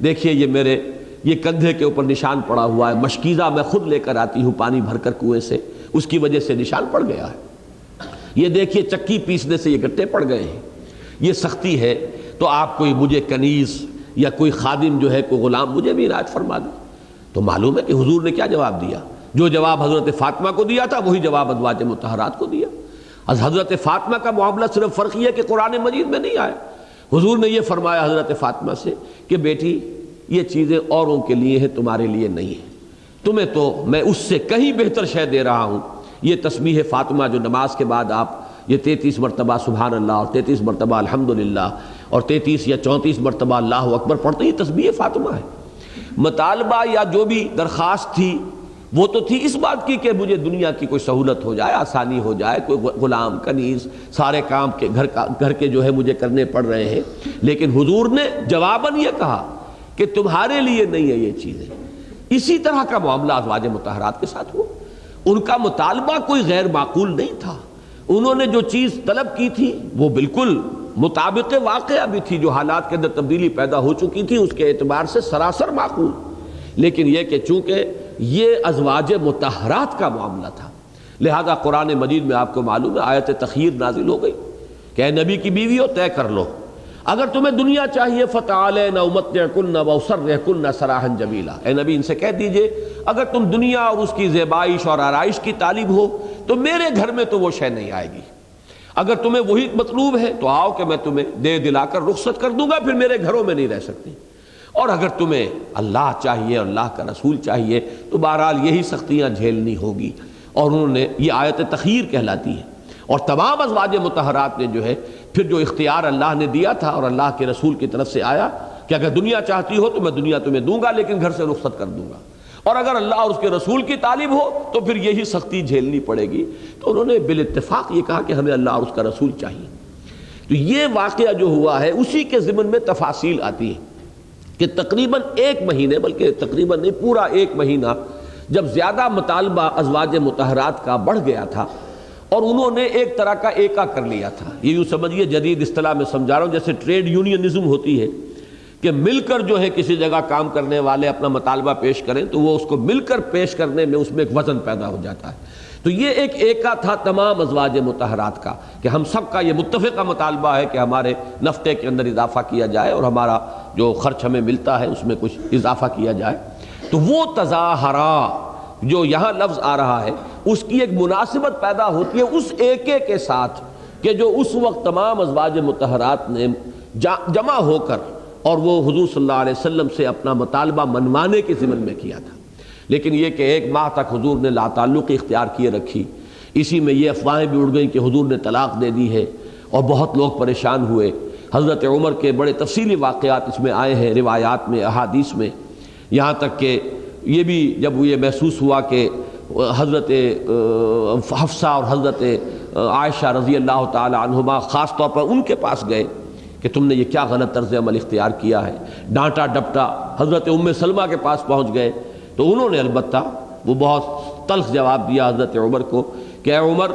S1: دیکھیے یہ کندھے کے اوپر نشان پڑا ہوا ہے، مشکیزہ میں خود لے کر آتی ہوں پانی بھر کر کنویں سے، اس کی وجہ سے نشان پڑ گیا ہے۔ یہ دیکھیے چکی پیسنے سے یہ گٹے پڑ گئے ہیں، یہ سختی ہے، تو آپ کوئی مجھے کنیز یا کوئی خادم جو ہے کوئی غلام مجھے بھی عنایت فرما دیں۔ تو معلوم ہے کہ حضور نے کیا جواب دیا، جو جواب حضرت فاطمہ کو دیا تھا وہی جواب ازواج مطہرات کو دیا۔ حضرت فاطمہ کا معاملہ صرف فرق یہ ہے کہ قرآن مجید میں نہیں آیا، حضور نے یہ فرمایا حضرت فاطمہ سے کہ بیٹی یہ چیزیں اوروں کے لیے ہیں، تمہارے لیے نہیں ہیں، تمہیں تو میں اس سے کہیں بہتر شے دے رہا ہوں۔ یہ تسبیح فاطمہ جو نماز کے بعد آپ یہ 33 مرتبہ سبحان اللہ اور 33 مرتبہ الحمدللہ اور 33 یا 34 مرتبہ اللہ اکبر پڑھتے ہی تسبیح فاطمہ ہے۔ مطالبہ یا جو بھی درخواست تھی وہ تو تھی اس بات کی کہ مجھے دنیا کی کوئی سہولت ہو جائے، آسانی ہو جائے، کوئی غلام کنیز سارے کام کے گھر کے جو ہے مجھے کرنے پڑ رہے ہیں، لیکن حضور نے جواباً یہ کہا کہ تمہارے لیے نہیں ہے یہ چیزیں۔ اسی طرح کا معاملہ ازواج مطہرات کے ساتھ ہوا، ان کا مطالبہ کوئی غیر معقول نہیں تھا، انہوں نے جو چیز طلب کی تھی وہ بالکل مطابق واقعہ بھی تھی، جو حالات کے اندر تبدیلی پیدا ہو چکی تھی اس کے اعتبار سے سراسر معقول، لیکن یہ کہ چونکہ یہ ازواج مطہرات کا معاملہ تھا لہذا قرآن مجید میں آپ کو معلوم ہے آیت تخیر نازل ہو گئی کہ اے نبی کی بیویوں طے کر لو، اگر تمہیں دنیا چاہیے فتعالین امتعکن واسرحکن سراحا جمیلا، اے نبی ان سے کہہ دیجئے اگر تم دنیا اور اس کی زیبائش اور آرائش کی طالب ہو تو میرے گھر میں تو وہ شے نہیں آئے گی، اگر تمہیں وہی مطلوب ہے تو آؤ کہ میں تمہیں دے دلا کر رخصت کر دوں گا، پھر میرے گھروں میں نہیں رہ سکتی، اور اگر تمہیں اللہ چاہیے اور اللہ کا رسول چاہیے تو بہرحال یہی سختیاں جھیلنی ہوگی۔ اور انہوں نے یہ آیت تخیر کہلاتی ہے، اور تمام ازواج مطہرات نے جو ہے پھر جو اختیار اللہ نے دیا تھا اور اللہ کے رسول کی طرف سے آیا کہ اگر دنیا چاہتی ہو تو میں دنیا تمہیں دوں گا لیکن گھر سے رخصت کر دوں گا، اور اگر اللہ اور اس کے رسول کی طالب ہو تو پھر یہی سختی جھیلنی پڑے گی۔ تو انہوں نے بالاتفاق یہ کہا کہ ہمیں اللہ اور اس کا رسول چاہیے۔ تو یہ واقعہ جو ہوا ہے اسی کے ضمن میں تفاصیل آتی ہے کہ تقریباً ایک مہینے، بلکہ تقریباً نہیں پورا ایک مہینہ جب زیادہ مطالبہ ازواج مطہرات کا بڑھ گیا تھا اور انہوں نے ایک طرح کا ایکا کر لیا تھا، یہ یوں سمجھیے جدید اصطلاح میں سمجھا رہا ہوں جیسے ٹریڈ یونینزم ہوتی ہے کہ مل کر جو ہے کسی جگہ کام کرنے والے اپنا مطالبہ پیش کریں تو وہ اس کو مل کر پیش کرنے میں اس میں ایک وزن پیدا ہو جاتا ہے۔ تو یہ ایک ایکا تھا تمام ازواج مطہرات کا کہ ہم سب کا یہ متفقہ مطالبہ ہے کہ ہمارے نفقے کے اندر اضافہ کیا جائے اور ہمارا جو خرچ ہمیں ملتا ہے اس میں کچھ اضافہ کیا جائے۔ تو وہ تظاہرہ جو یہاں لفظ آ رہا ہے اس کی ایک مناسبت پیدا ہوتی ہے اس ایکے کے ساتھ کہ جو اس وقت تمام ازواج مطہرات نے جمع ہو کر اور وہ حضور صلی اللہ علیہ وسلم سے اپنا مطالبہ منوانے کے ضمن میں کیا تھا، لیکن یہ کہ ایک ماہ تک حضور نے لا تعلقی اختیار کیے رکھی، اسی میں یہ افواہیں بھی اڑ گئیں کہ حضور نے طلاق دے دی ہے اور بہت لوگ پریشان ہوئے۔ حضرت عمر کے بڑے تفصیلی واقعات اس میں آئے ہیں روایات میں، احادیث میں، یہاں تک کہ یہ بھی جب یہ محسوس ہوا کہ حضرت حفصہ اور حضرت عائشہ رضی اللہ تعالی عنہما خاص طور پر ان کے پاس گئے کہ تم نے یہ کیا غلط طرز عمل اختیار کیا ہے. ڈانٹا ڈپٹا حضرت ام سلمہ کے پاس پہنچ گئے تو انہوں نے البتہ وہ بہت تلخ جواب دیا حضرت عمر کو کہ اے عمر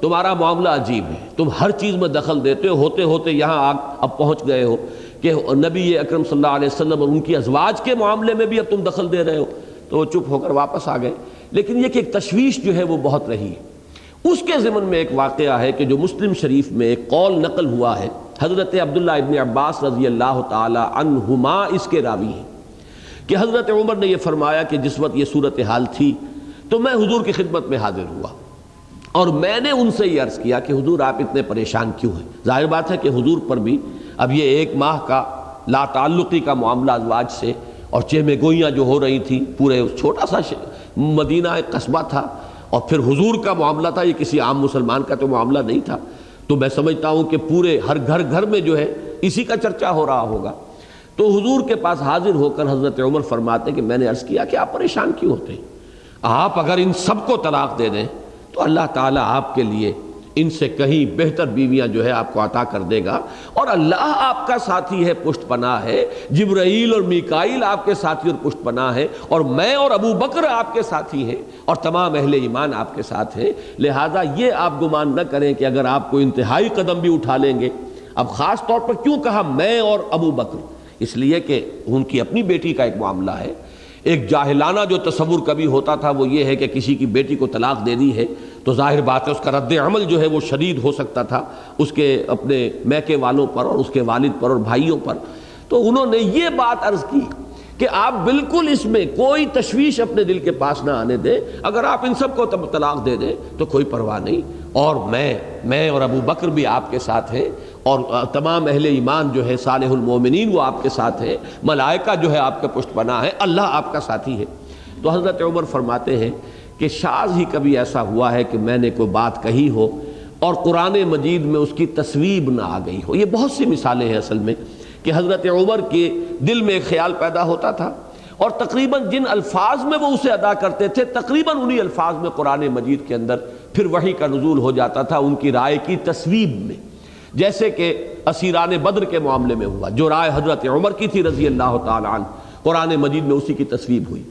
S1: تمہارا معاملہ عجیب ہے، تم ہر چیز میں دخل دیتے ہو، ہوتے ہوتے یہاں اب پہنچ گئے ہو کہ نبی اکرم صلی اللہ علیہ وسلم اور ان کی ازواج کے معاملے میں بھی اب تم دخل دے رہے ہو. تو وہ چپ ہو کر واپس آ گئے. لیکن یہ کہ ایک تشویش جو ہے وہ بہت رہی ہے. اس کے ضمن میں ایک واقعہ ہے کہ جو مسلم شریف میں ایک قول نقل ہوا ہے، حضرت عبداللہ ابن عباس رضی اللہ تعالی عنہما اس کے راوی ہیں کہ حضرت عمر نے یہ فرمایا کہ جس وقت یہ صورتحال تھی تو میں حضور کی خدمت میں حاضر ہوا اور میں نے ان سے یہ عرض کیا کہ حضور آپ اتنے پریشان کیوں ہیں. ظاہر بات ہے کہ حضور پر بھی اب یہ 1 ماہ کا لا تعلقی کا معاملہ ازواج سے اور چہمے گوئیاں جو ہو رہی تھیں، پورے چھوٹا سا مدینہ ایک قصبہ تھا اور پھر حضور کا معاملہ تھا، یہ کسی عام مسلمان کا تو معاملہ نہیں تھا. تو میں سمجھتا ہوں کہ پورے ہر گھر میں جو ہے اسی کا چرچا ہو رہا ہوگا. تو حضور کے پاس حاضر ہو کر حضرت عمر فرماتے کہ میں نے عرض کیا کہ آپ پریشان کیوں ہوتے ہیں؟ آپ اگر ان سب کو طلاق دے دیں تو اللہ تعالیٰ آپ کے لیے ان سے کہیں بہتر بیویاں جو ہے آپ کو عطا کر دے گا، اور اللہ آپ کا ساتھی ہے، پشت پناہ ہے. جبرائیل اور میکائیل آپ کے ساتھی اور پشت پناہ ہے، اور میں اور ابو بکر آپ کے ساتھی ہیں، اور تمام اہل ایمان آپ کے ساتھ ہیں. لہٰذا یہ آپ گمان نہ کریں کہ اگر آپ کو انتہائی قدم بھی اٹھا لیں گے. اب خاص طور پر کیوں کہا میں اور ابو بکر؟ اس لیے کہ ان کی اپنی بیٹی کا ایک معاملہ ہے. ایک جاہلانہ جو تصور کبھی ہوتا تھا وہ یہ ہے کہ کسی کی بیٹی کو طلاق دے دی ہے تو ظاہر بات ہے اس کا رد عمل جو ہے وہ شدید ہو سکتا تھا اس کے اپنے میکے والوں پر اور اس کے والد پر اور بھائیوں پر. تو انہوں نے یہ بات عرض کی کہ آپ بالکل اس میں کوئی تشویش اپنے دل کے پاس نہ آنے دیں. اگر آپ ان سب کو طلاق دے دیں تو کوئی پرواہ نہیں، اور میں اور ابو بکر بھی آپ کے ساتھ ہیں، اور تمام اہل ایمان جو ہے صالح المومنین وہ آپ کے ساتھ ہیں، ملائکہ جو ہے آپ کے پشت پناہ ہے، اللہ آپ کا ساتھی ہے. تو حضرت عمر فرماتے ہیں کہ شاذ ہی کبھی ایسا ہوا ہے کہ میں نے کوئی بات کہی ہو اور قرآن مجید میں اس کی تصویب نہ آ گئی ہو. یہ بہت سی مثالیں ہیں اصل میں کہ حضرت عمر کے دل میں ایک خیال پیدا ہوتا تھا اور تقریباً جن الفاظ میں وہ اسے ادا کرتے تھے تقریباً انہی الفاظ میں قرآن مجید کے اندر پھر وحی کا نزول ہو جاتا تھا ان کی رائے کی تصویب میں. جیسے کہ اسیران بدر کے معاملے میں ہوا، جو رائے حضرت عمر کی تھی رضی اللہ تعالی عنہ، قرآن مجید میں اسی کی تصویب ہوئی.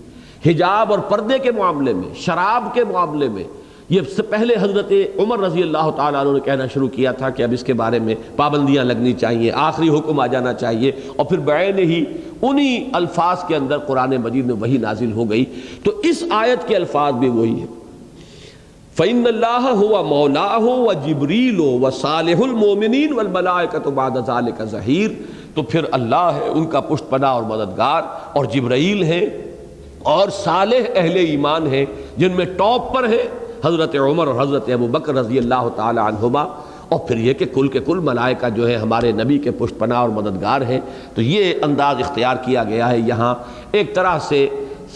S1: حجاب اور پردے کے معاملے میں، شراب کے معاملے میں، یہ سے پہلے حضرت عمر رضی اللہ تعالیٰ عنہ نے کہنا شروع کیا تھا کہ اب اس کے بارے میں پابندیاں لگنی چاہیے، آخری حکم آ جانا چاہیے، اور پھر بعین ہی انہی الفاظ کے اندر قرآن مجید میں وہی نازل ہو گئی. تو اس آیت کے الفاظ بھی وہی ہیں، فَإِنَّ اللَّهَ هُوَ مَوْلَاهُ وَجِبْرِيلُ وَصَالِحُ الْمُؤْمِنِينَ وَالْمَلَائِكَةُ بَعْدَ ذَلِكَ ظَهِيرٌ. تو پھر اللہ ہے ان کا پشت پناہ اور مددگار، اور جبرائیل ہے اور صالح اہل ایمان ہیں جن میں ٹاپ پر ہے حضرت عمر اور حضرت ابو بکر رضی اللہ تعالی عنہما. اور پھر یہ کہ کل کے کل ملائکہ جو ہے ہمارے نبی کے پشت پناہ اور مددگار ہیں. تو یہ انداز اختیار کیا گیا ہے یہاں. ایک طرح سے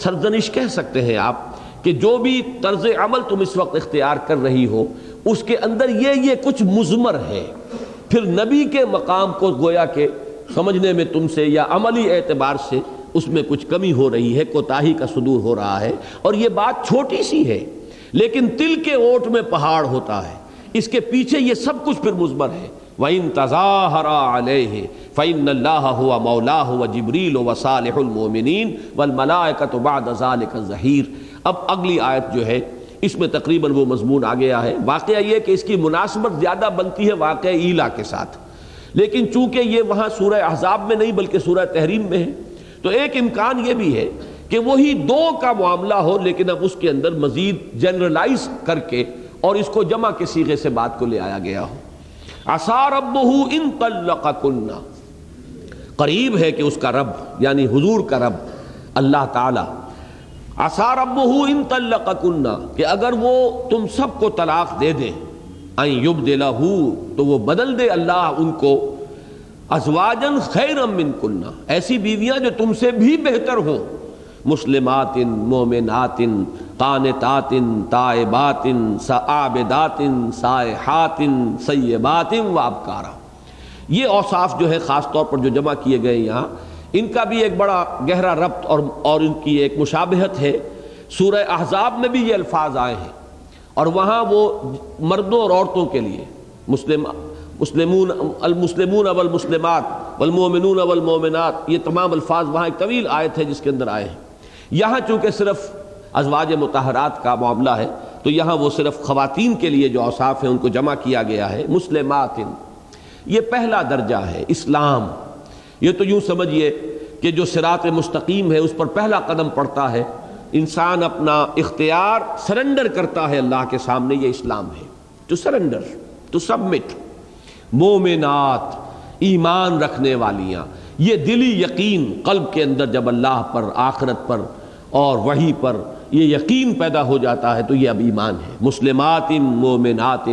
S1: سرزنش کہہ سکتے ہیں آپ کہ جو بھی طرز عمل تم اس وقت اختیار کر رہی ہو اس کے اندر یہ کچھ مضمر ہے. پھر نبی کے مقام کو گویا کہ سمجھنے میں تم سے یا عملی اعتبار سے اس میں کچھ کمی ہو رہی ہے، کوتاہی کا صدور ہو رہا ہے. اور یہ بات چھوٹی سی ہے لیکن تل کے اوٹ میں پہاڑ ہوتا ہے، اس کے پیچھے یہ سب کچھ پھر مضمر ہے. وَإِن تَظَاهَرَ عَلَيْهِ فَإِنَّ اللَّهَ هُوَ مَوْلَاهُ وَجِبْرِيلُ وَصَالِحُ الْمُؤْمِنِينَ وَالْمَلَائِكَةُ بَعْدَ ذَلِكَ ظَهِيرٌ. اب اگلی آیت جو ہے اس میں تقریباً وہ مضمون آ گیا ہے. واقعہ یہ کہ اس کی مناسبت زیادہ بنتی ہے واقعہ ایلا کے ساتھ، لیکن چونکہ یہ وہاں سورہ احزاب میں نہیں بلکہ سورہ تحریم میں ہے تو ایک امکان یہ بھی ہے کہ وہی دو کا معاملہ ہو لیکن اب اس کے اندر مزید جنرلائز کر کے اور اس کو جمع کے صیغے سے بات کو لے آیا گیا ہو. عسیٰ ربہ ان طلقکن، قریب ہے کہ اس کا رب یعنی حضور کا رب اللہ تعالی، عسیٰ ربہ ان طلقکن، کہ اگر وہ تم سب کو طلاق دے دے، ان یبدلہ، تو وہ بدل دے اللہ ان کو، ازواجا خیرا منکن، ایسی بیویاں جو تم سے بھی بہتر ہوں، مسلمات مومنات قانتات تائبات عابدات سائحات سیبات وابکارا. یہ اوصاف جو ہے خاص طور پر جو جمع کیے گئے یہاں ان کا بھی ایک بڑا گہرا ربط اور ان کی ایک مشابہت ہے. سورہ احزاب میں بھی یہ الفاظ آئے ہیں اور وہاں وہ مردوں اور عورتوں کے لیے المسلمون والمسلمات والمؤمنون والمؤمنات، یہ تمام الفاظ وہاں ایک طویل آیت ہے جس کے اندر آئے ہیں۔ یہاں چونکہ صرف ازواج مطہرات کا معاملہ ہے تو یہاں وہ صرف خواتین کے لیے جو اوصاف ہیں ان کو جمع کیا گیا ہے، مسلمات۔ یہ پہلا درجہ ہے اسلام۔ یہ تو یوں سمجھیے کہ جو صراط مستقیم ہے اس پر پہلا قدم پڑتا ہے، انسان اپنا اختیار سرنڈر کرتا ہے اللہ کے سامنے، یہ اسلام ہے۔ To surrender, to submit. مومنات، ایمان رکھنے والیاں، یہ دلی یقین قلب کے اندر جب اللہ پر، آخرت پر اور وحی پر یہ یقین پیدا ہو جاتا ہے تو یہ اب ایمان ہے۔ مسلمات مومنات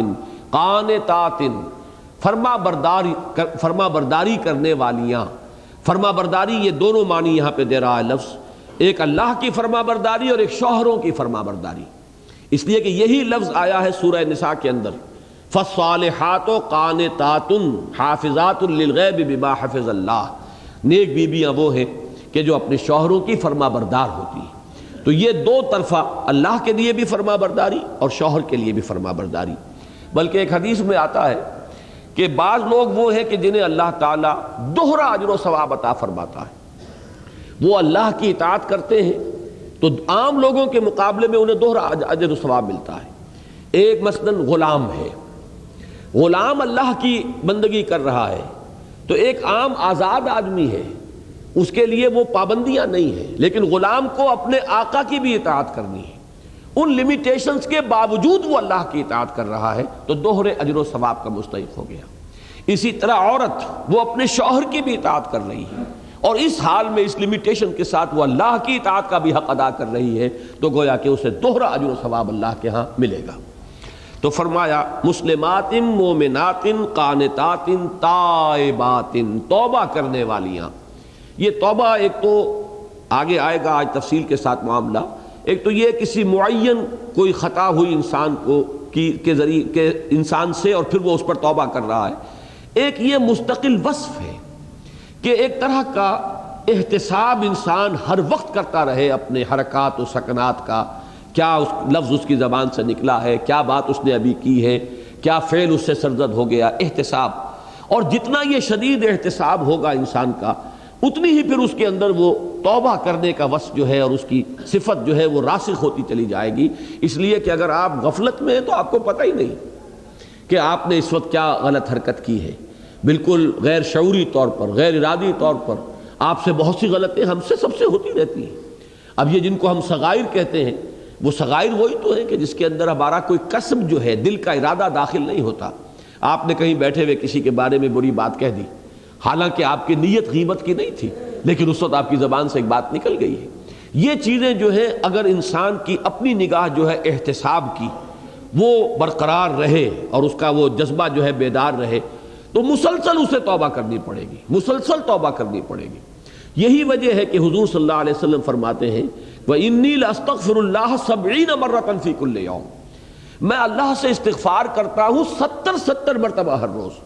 S1: قانتات، فرما برداری کرنے والیاں۔ فرما برداری یہ دونوں معنی یہاں پہ دے رہا ہے لفظ، ایک اللہ کی فرما برداری اور ایک شوہروں کی فرما برداری، اس لیے کہ یہی لفظ آیا ہے سورہ نساء کے اندر، فالصالحات قانتات حافظات للغیب بما حفظ اللہ۔ نیک بیویاں وہ ہیں کہ جو اپنے شوہروں کی فرما بردار ہوتی ہیں۔ تو یہ دو طرفہ، اللہ کے لیے بھی فرما برداری اور شوہر کے لیے بھی فرما برداری۔ بلکہ ایک حدیث میں آتا ہے کہ بعض لوگ وہ ہیں کہ جنہیں اللہ تعالیٰ دوہرا اجر و ثواب عطا فرماتا ہے، وہ اللہ کی اطاعت کرتے ہیں تو عام لوگوں کے مقابلے میں انہیں دوہرا اجر و ثواب ملتا ہے۔ ایک مثلاً غلام ہے، غلام اللہ کی بندگی کر رہا ہے، تو ایک عام آزاد آدمی ہے، اس کے لیے وہ پابندیاں نہیں ہیں، لیکن غلام کو اپنے آقا کی بھی اطاعت کرنی ہے، ان لیمیٹیشنز کے باوجود وہ اللہ کی اطاعت کر رہا ہے تو دوہرے اجر و ثواب کا مستحق ہو گیا۔ اسی طرح عورت وہ اپنے شوہر کی بھی اطاعت کر رہی ہے اور اس حال میں اس لیمیٹیشن کے ساتھ وہ اللہ کی اطاعت کا بھی حق ادا کر رہی ہے، تو گویا کہ اسے دوہرا اجر و ثواب اللہ کے ہاں ملے گا۔ تو فرمایا مسلمات مومنات قانتات تائبات، توبہ کرنے والیاں۔ یہ توبہ ایک تو آگے آئے گا آج تفصیل کے ساتھ معاملہ، ایک تو یہ کسی معین کوئی خطا ہوئی انسان کو کے ذریعے کے انسان سے اور پھر وہ اس پر توبہ کر رہا ہے، ایک یہ مستقل وصف ہے کہ ایک طرح کا احتساب انسان ہر وقت کرتا رہے اپنے حرکات و سکنات کا، کیا لفظ اس کی زبان سے نکلا ہے، کیا بات اس نے ابھی کی ہے، کیا فعل اس سے سرزد ہو گیا، احتساب۔ اور جتنا یہ شدید احتساب ہوگا انسان کا، اتنی ہی پھر اس کے اندر وہ توبہ کرنے کا وصف جو ہے اور اس کی صفت جو ہے وہ راسخ ہوتی چلی جائے گی۔ اس لیے کہ اگر آپ غفلت میں ہیں تو آپ کو پتہ ہی نہیں کہ آپ نے اس وقت کیا غلط حرکت کی ہے، بالکل غیر شعوری طور پر، غیر ارادی طور پر آپ سے بہت سی غلطیں ہم سے سب سے ہوتی رہتی ہیں۔ اب یہ جن کو ہم صغائر کہتے ہیں، وہ صغائر وہی تو ہیں کہ جس کے اندر ہمارا کوئی قصب جو ہے، دل کا ارادہ داخل نہیں ہوتا۔ آپ نے کہیں بیٹھے ہوئے کسی کے بارے میں بری بات کہہ دی، حالانکہ آپ کی نیت غیبت کی نہیں تھی، لیکن اس وقت آپ کی زبان سے ایک بات نکل گئی ہے۔ یہ چیزیں جو ہیں اگر انسان کی اپنی نگاہ جو ہے احتساب کی وہ برقرار رہے اور اس کا وہ جذبہ جو ہے بیدار رہے تو مسلسل اسے توبہ کرنی پڑے گی، مسلسل توبہ کرنی پڑے گی۔ یہی وجہ ہے کہ حضور صلی اللہ علیہ وسلم فرماتے ہیں وَإِنِّي لَأَسْتَغْفِرُ اللَّهَ 70 مرة فی کل یوم، میں اللہ سے استغفار کرتا ہوں 70 مرتبہ ہر روز۔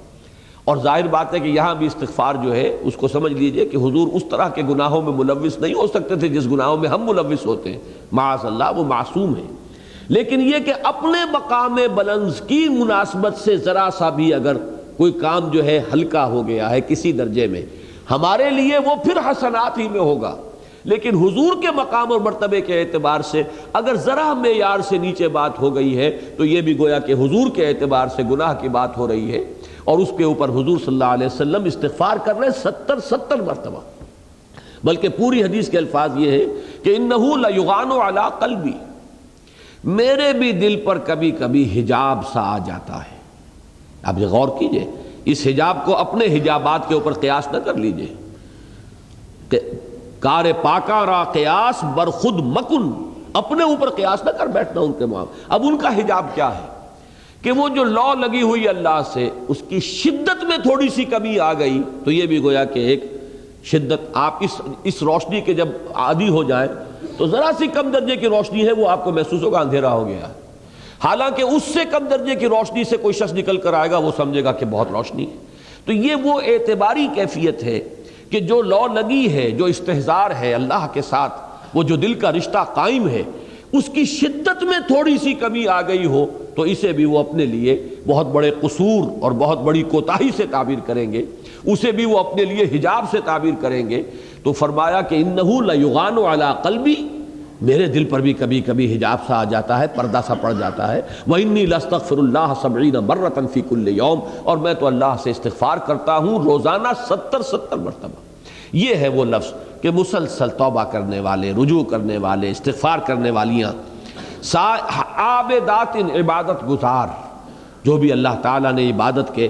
S1: اور ظاہر بات ہے کہ یہاں بھی استغفار جو ہے اس کو سمجھ لیجئے کہ حضور اس طرح کے گناہوں میں ملوث نہیں ہو سکتے تھے جس گناہوں میں ہم ملوث ہوتے ہیں، معاذ اللہ، وہ معصوم ہیں، لیکن یہ کہ اپنے مقام بلند کی مناسبت سے ذرا سا بھی اگر کوئی کام جو ہے ہلکا ہو گیا ہے کسی درجے میں، ہمارے لیے وہ پھر حسنات ہی میں ہوگا، لیکن حضور کے مقام اور مرتبے کے اعتبار سے اگر ذرا معیار سے نیچے بات ہو گئی ہے تو یہ بھی گویا کہ حضور کے اعتبار سے گناہ کی بات ہو رہی ہے، اور اس کے اوپر حضور صلی اللہ علیہ وسلم استغفار کر رہے ہیں 70 مرتبہ۔ بلکہ پوری حدیث کے الفاظ یہ ہے کہ انہ لیغان علی قلبی، میرے بھی دل پر کبھی کبھی حجاب سا آ جاتا ہے۔ آپ یہ غور کیجئے، اس حجاب کو اپنے حجابات کے اوپر قیاس نہ کر لیجئے، کار پاکاں را قیاس بر خود مکن، اپنے اوپر قیاس نہ کر بیٹھنا ان کے معاملے۔ اب ان کا حجاب کیا ہے کہ وہ جو لا لگی ہوئی اللہ سے اس کی شدت میں تھوڑی سی کمی آ گئی تو یہ بھی گویا کہ ایک شدت، آپ اس روشنی کے جب عادی ہو جائیں تو ذرا سی کم درجے کی روشنی ہے وہ آپ کو محسوس ہوگا اندھیرا ہو گیا، حالانکہ اس سے کم درجے کی روشنی سے کوئی شخص نکل کر آئے گا وہ سمجھے گا کہ بہت روشنی ہے۔ تو یہ وہ اعتباری کیفیت ہے کہ جو لو لگی ہے، جو استحضار ہے اللہ کے ساتھ، وہ جو دل کا رشتہ قائم ہے، اس کی شدت میں تھوڑی سی کمی آ گئی ہو تو اسے بھی وہ اپنے لیے بہت بڑے قصور اور بہت بڑی کوتاہی سے تعبیر کریں گے، اسے بھی وہ اپنے لیے حجاب سے تعبیر کریں گے۔ تو فرمایا کہ انہ لیغان علی قلبی، میرے دل پر بھی کبھی کبھی حجاب سا آ جاتا ہے، پردہ سا پڑ جاتا ہے۔ وانی لاستغفر اللہ 70 مرۃ فی کل یوم، اور میں تو اللہ سے استغفار کرتا ہوں روزانہ 70 مرتبہ۔ یہ ہے وہ لفظ کہ مسلسل توبہ کرنے والے، رجوع کرنے والے، استغفار کرنے والیاں، عابدات، عبادت گزار، جو بھی اللہ تعالیٰ نے عبادت کے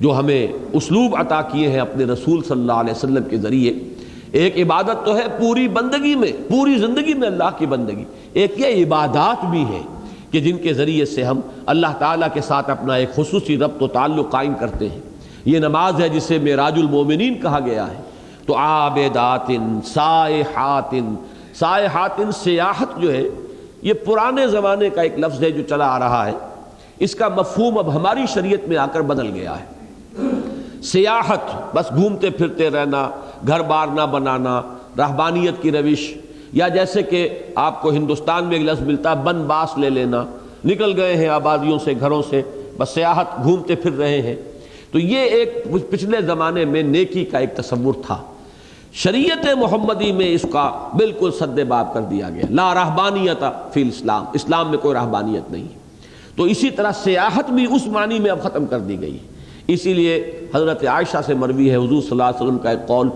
S1: جو ہمیں اسلوب عطا کیے ہیں اپنے رسول صلی اللہ علیہ وسلم کے ذریعے۔ ایک عبادت تو ہے پوری بندگی میں، پوری زندگی میں اللہ کی بندگی، ایک یہ عبادات بھی ہیں کہ جن کے ذریعے سے ہم اللہ تعالیٰ کے ساتھ اپنا ایک خصوصی ربط و تعلق قائم کرتے ہیں۔ یہ نماز ہے جسے معراج المومنین کہا گیا ہے۔ تو عابدات سائحات، سائحات سیاحت جو ہے یہ پرانے زمانے کا ایک لفظ ہے جو چلا آ رہا ہے، اس کا مفہوم اب ہماری شریعت میں آ کر بدل گیا ہے۔ سیاحت بس گھومتے پھرتے رہنا، گھر بار نہ بنانا، رہبانیت کی روش، یا جیسے کہ آپ کو ہندوستان میں ایک لفظ ملتا ہے بن باس لے لینا، نکل گئے ہیں آبادیوں سے، گھروں سے، بس سیاحت، گھومتے پھر رہے ہیں۔ تو یہ ایک پچھلے زمانے میں نیکی کا ایک تصور تھا۔ شریعت محمدی میں اس کا بالکل سد باب کر دیا گیا، لا رہبانیت فی الاسلام، اسلام میں کوئی رہبانیت نہیں۔ تو اسی طرح سیاحت بھی اس معنی میں اب ختم کر دی گئی ہے۔ اسی لیے حضرت عائشہ سے مروی ہے حضور صلی اللہ علیہ وسلم کا ایک قول،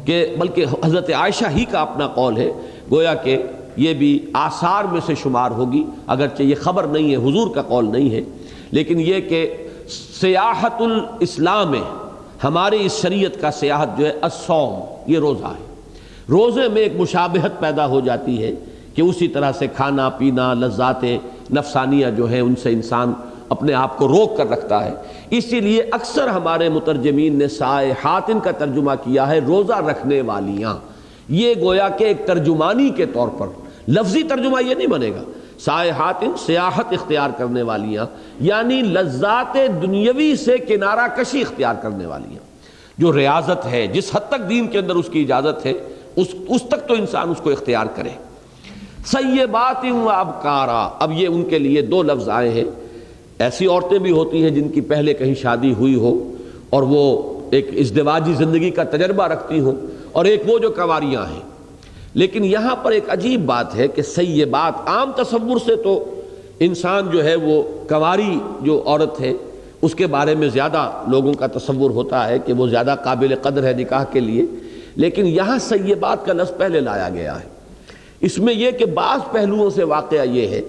S1: کہ بلکہ حضرت عائشہ ہی کا اپنا قول ہے، گویا کہ یہ بھی آثار میں سے شمار ہوگی، اگرچہ یہ خبر نہیں ہے، حضور کا قول نہیں ہے، لیکن یہ کہ سیاحت الاسلام میں ہماری اس شریعت کا سیاحت جو ہے الصوم، یہ روزہ ہے۔ روزے میں ایک مشابہت پیدا ہو جاتی ہے کہ اسی طرح سے کھانا پینا، لذات نفسانیہ جو ہیں ان سے انسان اپنے آپ کو روک کر رکھتا ہے۔ اسی لیے اکثر ہمارے مترجمین نے سائحات کا ترجمہ کیا ہے روزہ رکھنے والیاں۔ یہ گویا کہ ایک ترجمانی کے طور پر، لفظی ترجمہ یہ نہیں بنے گا، سائحات سیاحت اختیار کرنے والیاں، یعنی لذات دنیاوی سے کنارہ کشی اختیار کرنے والیاں۔ جو ریاضت ہے، جس حد تک دین کے اندر اس کی اجازت ہے، اس تک تو انسان اس کو اختیار کرے۔ سیبات و ابکارا، اب یہ ان کے لیے دو لفظ آئے ہیں۔ ایسی عورتیں بھی ہوتی ہیں جن کی پہلے کہیں شادی ہوئی ہو اور وہ ایک ازدواجی زندگی کا تجربہ رکھتی ہوں، اور ایک وہ جو کنواریاں ہیں۔ لیکن یہاں پر ایک عجیب بات ہے کہ سیبات، عام تصور سے تو انسان جو ہے وہ کنواری جو عورت ہے اس کے بارے میں زیادہ لوگوں کا تصور ہوتا ہے کہ وہ زیادہ قابل قدر ہے نکاح کے لیے، لیکن یہاں سیبات کا لفظ پہلے لایا گیا ہے۔ اس میں یہ کہ بعض پہلوؤں سے واقعہ یہ ہے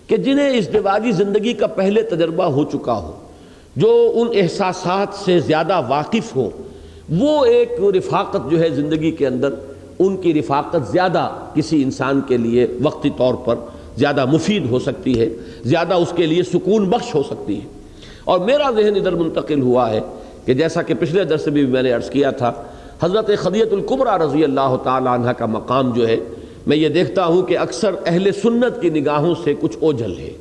S1: کہ جنہیں ازدواجی زندگی کا پہلے تجربہ ہو چکا ہو، جو ان احساسات سے زیادہ واقف ہو، وہ ایک رفاقت جو ہے زندگی کے اندر، ان کی رفاقت زیادہ کسی انسان کے لیے وقتی طور پر زیادہ مفید ہو سکتی ہے، زیادہ اس کے لیے سکون بخش ہو سکتی ہے۔ اور میرا ذہن ادھر منتقل ہوا ہے کہ جیسا کہ پچھلے درس میں بھی میں نے عرض کیا تھا، حضرت خدیجہ الکبریٰ رضی اللہ تعالی عنہ کا مقام جو ہے، میں یہ دیکھتا ہوں کہ اکثر اہل سنت کی نگاہوں سے کچھ اوجھل ہے۔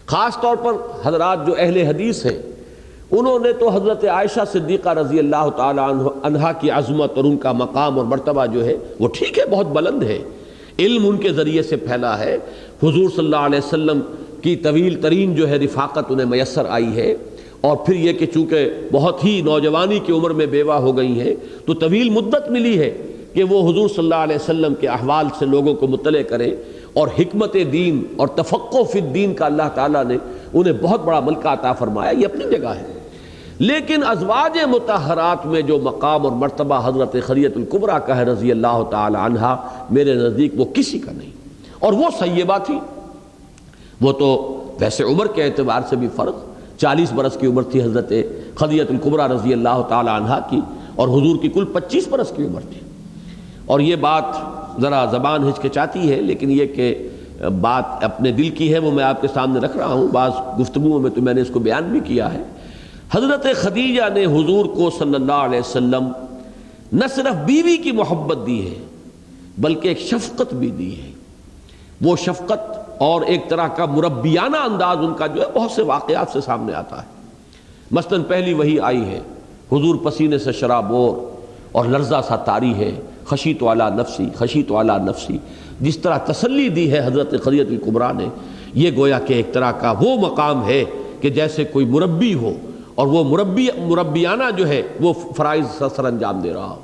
S1: خاص طور پر حضرات جو اہل حدیث ہیں، انہوں نے تو حضرت عائشہ صدیقہ رضی اللہ تعالی عنہا کی عظمت اور ان کا مقام اور مرتبہ جو ہے وہ ٹھیک ہے، بہت بلند ہے، علم ان کے ذریعے سے پھیلا ہے، حضور صلی اللہ علیہ وسلم کی طویل ترین جو ہے رفاقت انہیں میسر آئی ہے، اور پھر یہ کہ چونکہ بہت ہی نوجوانی کی عمر میں بیوہ ہو گئی ہیں تو طویل مدت ملی ہے کہ وہ حضور صلی اللہ علیہ وسلم کے احوال سے لوگوں کو مطلع کریں، اور حکمت دین اور تفقہ فی الدین کا اللہ تعالیٰ نے انہیں بہت بڑا ملکہ عطا فرمایا، یہ اپنی جگہ ہے۔ لیکن ازواج مطہرات میں جو مقام اور مرتبہ حضرت خدیجہ الکبریٰ کا ہے رضی اللہ تعالی عنہا، میرے نزدیک وہ کسی کا نہیں۔ اور وہ سیبہ تھی، وہ تو ویسے عمر کے اعتبار سے بھی فرق، 40 برس کی عمر تھی حضرت خدیجہ الکبریٰ رضی اللہ تعالی عنہا کی، اور حضور کی کل 25 برس کی عمر تھی۔ اور یہ بات ذرا زبان ہچکچاتی ہے، لیکن یہ کہ بات اپنے دل کی ہے وہ میں آپ کے سامنے رکھ رہا ہوں، بعض گفتگوؤں میں تو میں نے اس کو بیان بھی کیا ہے۔ حضرت خدیجہ نے حضور کو صلی اللہ علیہ وسلم نہ صرف بیوی کی محبت دی ہے بلکہ ایک شفقت بھی دی ہے۔ وہ شفقت اور ایک طرح کا مربیانہ انداز ان کا جو ہے بہت سے واقعات سے سامنے آتا ہے۔ مثلاً پہلی وحی آئی ہے، حضور پسینے سے شرابور اور لرزہ سا طاری ہے، خشیت علی نفسی خشیت علی نفسی، جس طرح تسلی دی ہے حضرت خدیجہ الکبریٰ نے، یہ گویا کہ ایک طرح کا وہ مقام ہے کہ جیسے کوئی مربی ہو اور وہ مربیانہ جو ہے وہ فرائض سر انجام دے رہا ہو،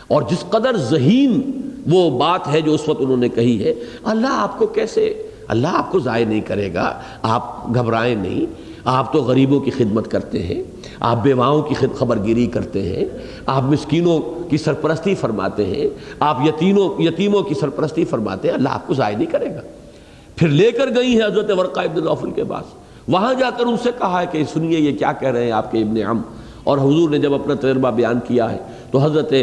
S1: اور جس قدر ذہین وہ بات ہے جو اس وقت انہوں نے کہی ہے، اللہ آپ کو ضائع نہیں کرے گا، آپ گھبرائیں نہیں، آپ تو غریبوں کی خدمت کرتے ہیں، آپ بیواؤں کی خبرگیری کرتے ہیں، آپ مسکینوں کی سرپرستی فرماتے ہیں، آپ یتیموں کی سرپرستی فرماتے ہیں، اللہ آپ کو ضائع نہیں کرے گا۔ پھر لے کر گئی ہیں حضرت ورقہ ابن نوفل کے پاس، وہاں جا کر ان سے کہا ہے کہ سنیے یہ کیا کہہ رہے ہیں آپ کے ابن عم، اور حضور نے جب اپنا تجربہ بیان کیا ہے تو حضرت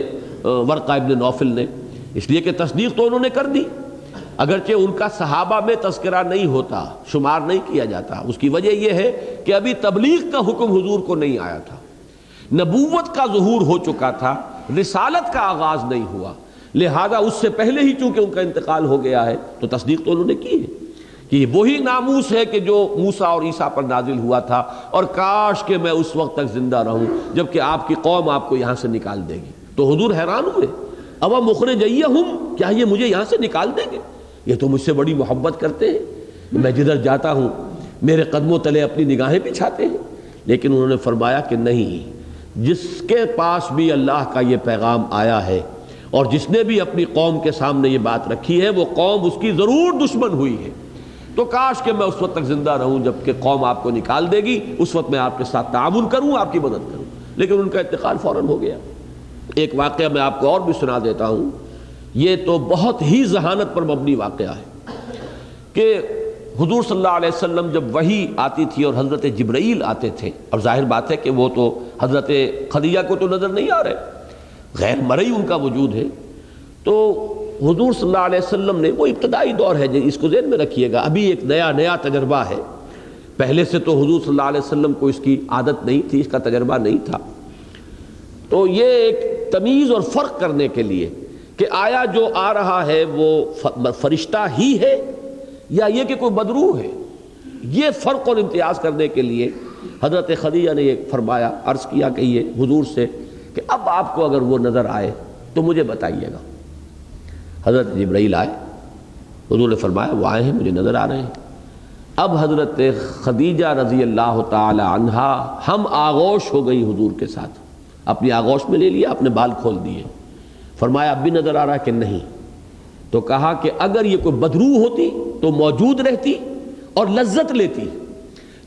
S1: ورقہ ابن نوفل نے، اس لیے کہ تصدیق تو انہوں نے کر دی، اگرچہ ان کا صحابہ میں تذکرہ نہیں ہوتا، شمار نہیں کیا جاتا، اس کی وجہ یہ ہے کہ ابھی تبلیغ کا حکم حضور کو نہیں آیا تھا، نبوت کا ظہور ہو چکا تھا، رسالت کا آغاز نہیں ہوا، لہذا اس سے پہلے ہی چونکہ ان کا انتقال ہو گیا ہے تو تصدیق تو انہوں نے کی ہے کہ وہی ناموس ہے کہ جو موسیٰ اور عیسیٰ پر نازل ہوا تھا، اور کاش کہ میں اس وقت تک زندہ رہوں جبکہ آپ کی قوم آپ کو یہاں سے نکال دے گی۔ تو حضور حیران ہوئے، اب مخرجیہم، کیا یہ مجھے یہاں سے نکال دیں گے؟ یہ تو مجھ سے بڑی محبت کرتے ہیں، میں جدھر جاتا ہوں میرے قدموں تلے اپنی نگاہیں بچھاتے ہیں۔ لیکن انہوں نے فرمایا کہ نہیں، جس کے پاس بھی اللہ کا یہ پیغام آیا ہے اور جس نے بھی اپنی قوم کے سامنے یہ بات رکھی ہے، وہ قوم اس کی ضرور دشمن ہوئی ہے، تو کاش کہ میں اس وقت تک زندہ رہوں جب کہ قوم آپ کو نکال دے گی، اس وقت میں آپ کے ساتھ تعاون کروں، آپ کی مدد کروں۔ لیکن ان کا انتقال فوراً ہو گیا۔ ایک واقعہ میں آپ کو اور بھی سنا دیتا ہوں، یہ تو بہت ہی ذہانت پر مبنی واقعہ ہے کہ حضور صلی اللہ علیہ وسلم جب وحی آتی تھی اور حضرت جبرائیل آتے تھے، اور ظاہر بات ہے کہ وہ تو حضرت خدیجہ کو تو نظر نہیں آ رہے، غیر مرئی ان کا وجود ہے، تو حضور صلی اللہ علیہ وسلم نے، وہ ابتدائی دور ہے، اس کو ذہن میں رکھیے گا، ابھی ایک نیا تجربہ ہے، پہلے سے تو حضور صلی اللہ علیہ وسلم کو اس کی عادت نہیں تھی، اس کا تجربہ نہیں تھا، تو یہ ایک تمیز اور فرق کرنے کے لیے کہ آیا جو آ رہا ہے وہ فرشتہ ہی ہے یا یہ کہ کوئی بدروح ہے، یہ فرق اور امتیاز کرنے کے لیے حضرت خدیجہ نے یہ فرمایا، عرض کیا کہ یہ حضور سے کہ اب آپ کو اگر وہ نظر آئے تو مجھے بتائیے گا۔ حضرت جبرائیل آئے، حضور نے فرمایا وہ آئے ہیں، مجھے نظر آ رہے ہیں۔ اب حضرت خدیجہ رضی اللہ تعالی عنہا ہم آغوش ہو گئی حضور کے ساتھ، اپنی آغوش میں لے لیا، اپنے بال کھول دیے، فرمایا اب بھی نظر آ رہا ہے کہ نہیں؟ تو کہا کہ اگر یہ کوئی بدروح ہوتی تو موجود رہتی اور لذت لیتی،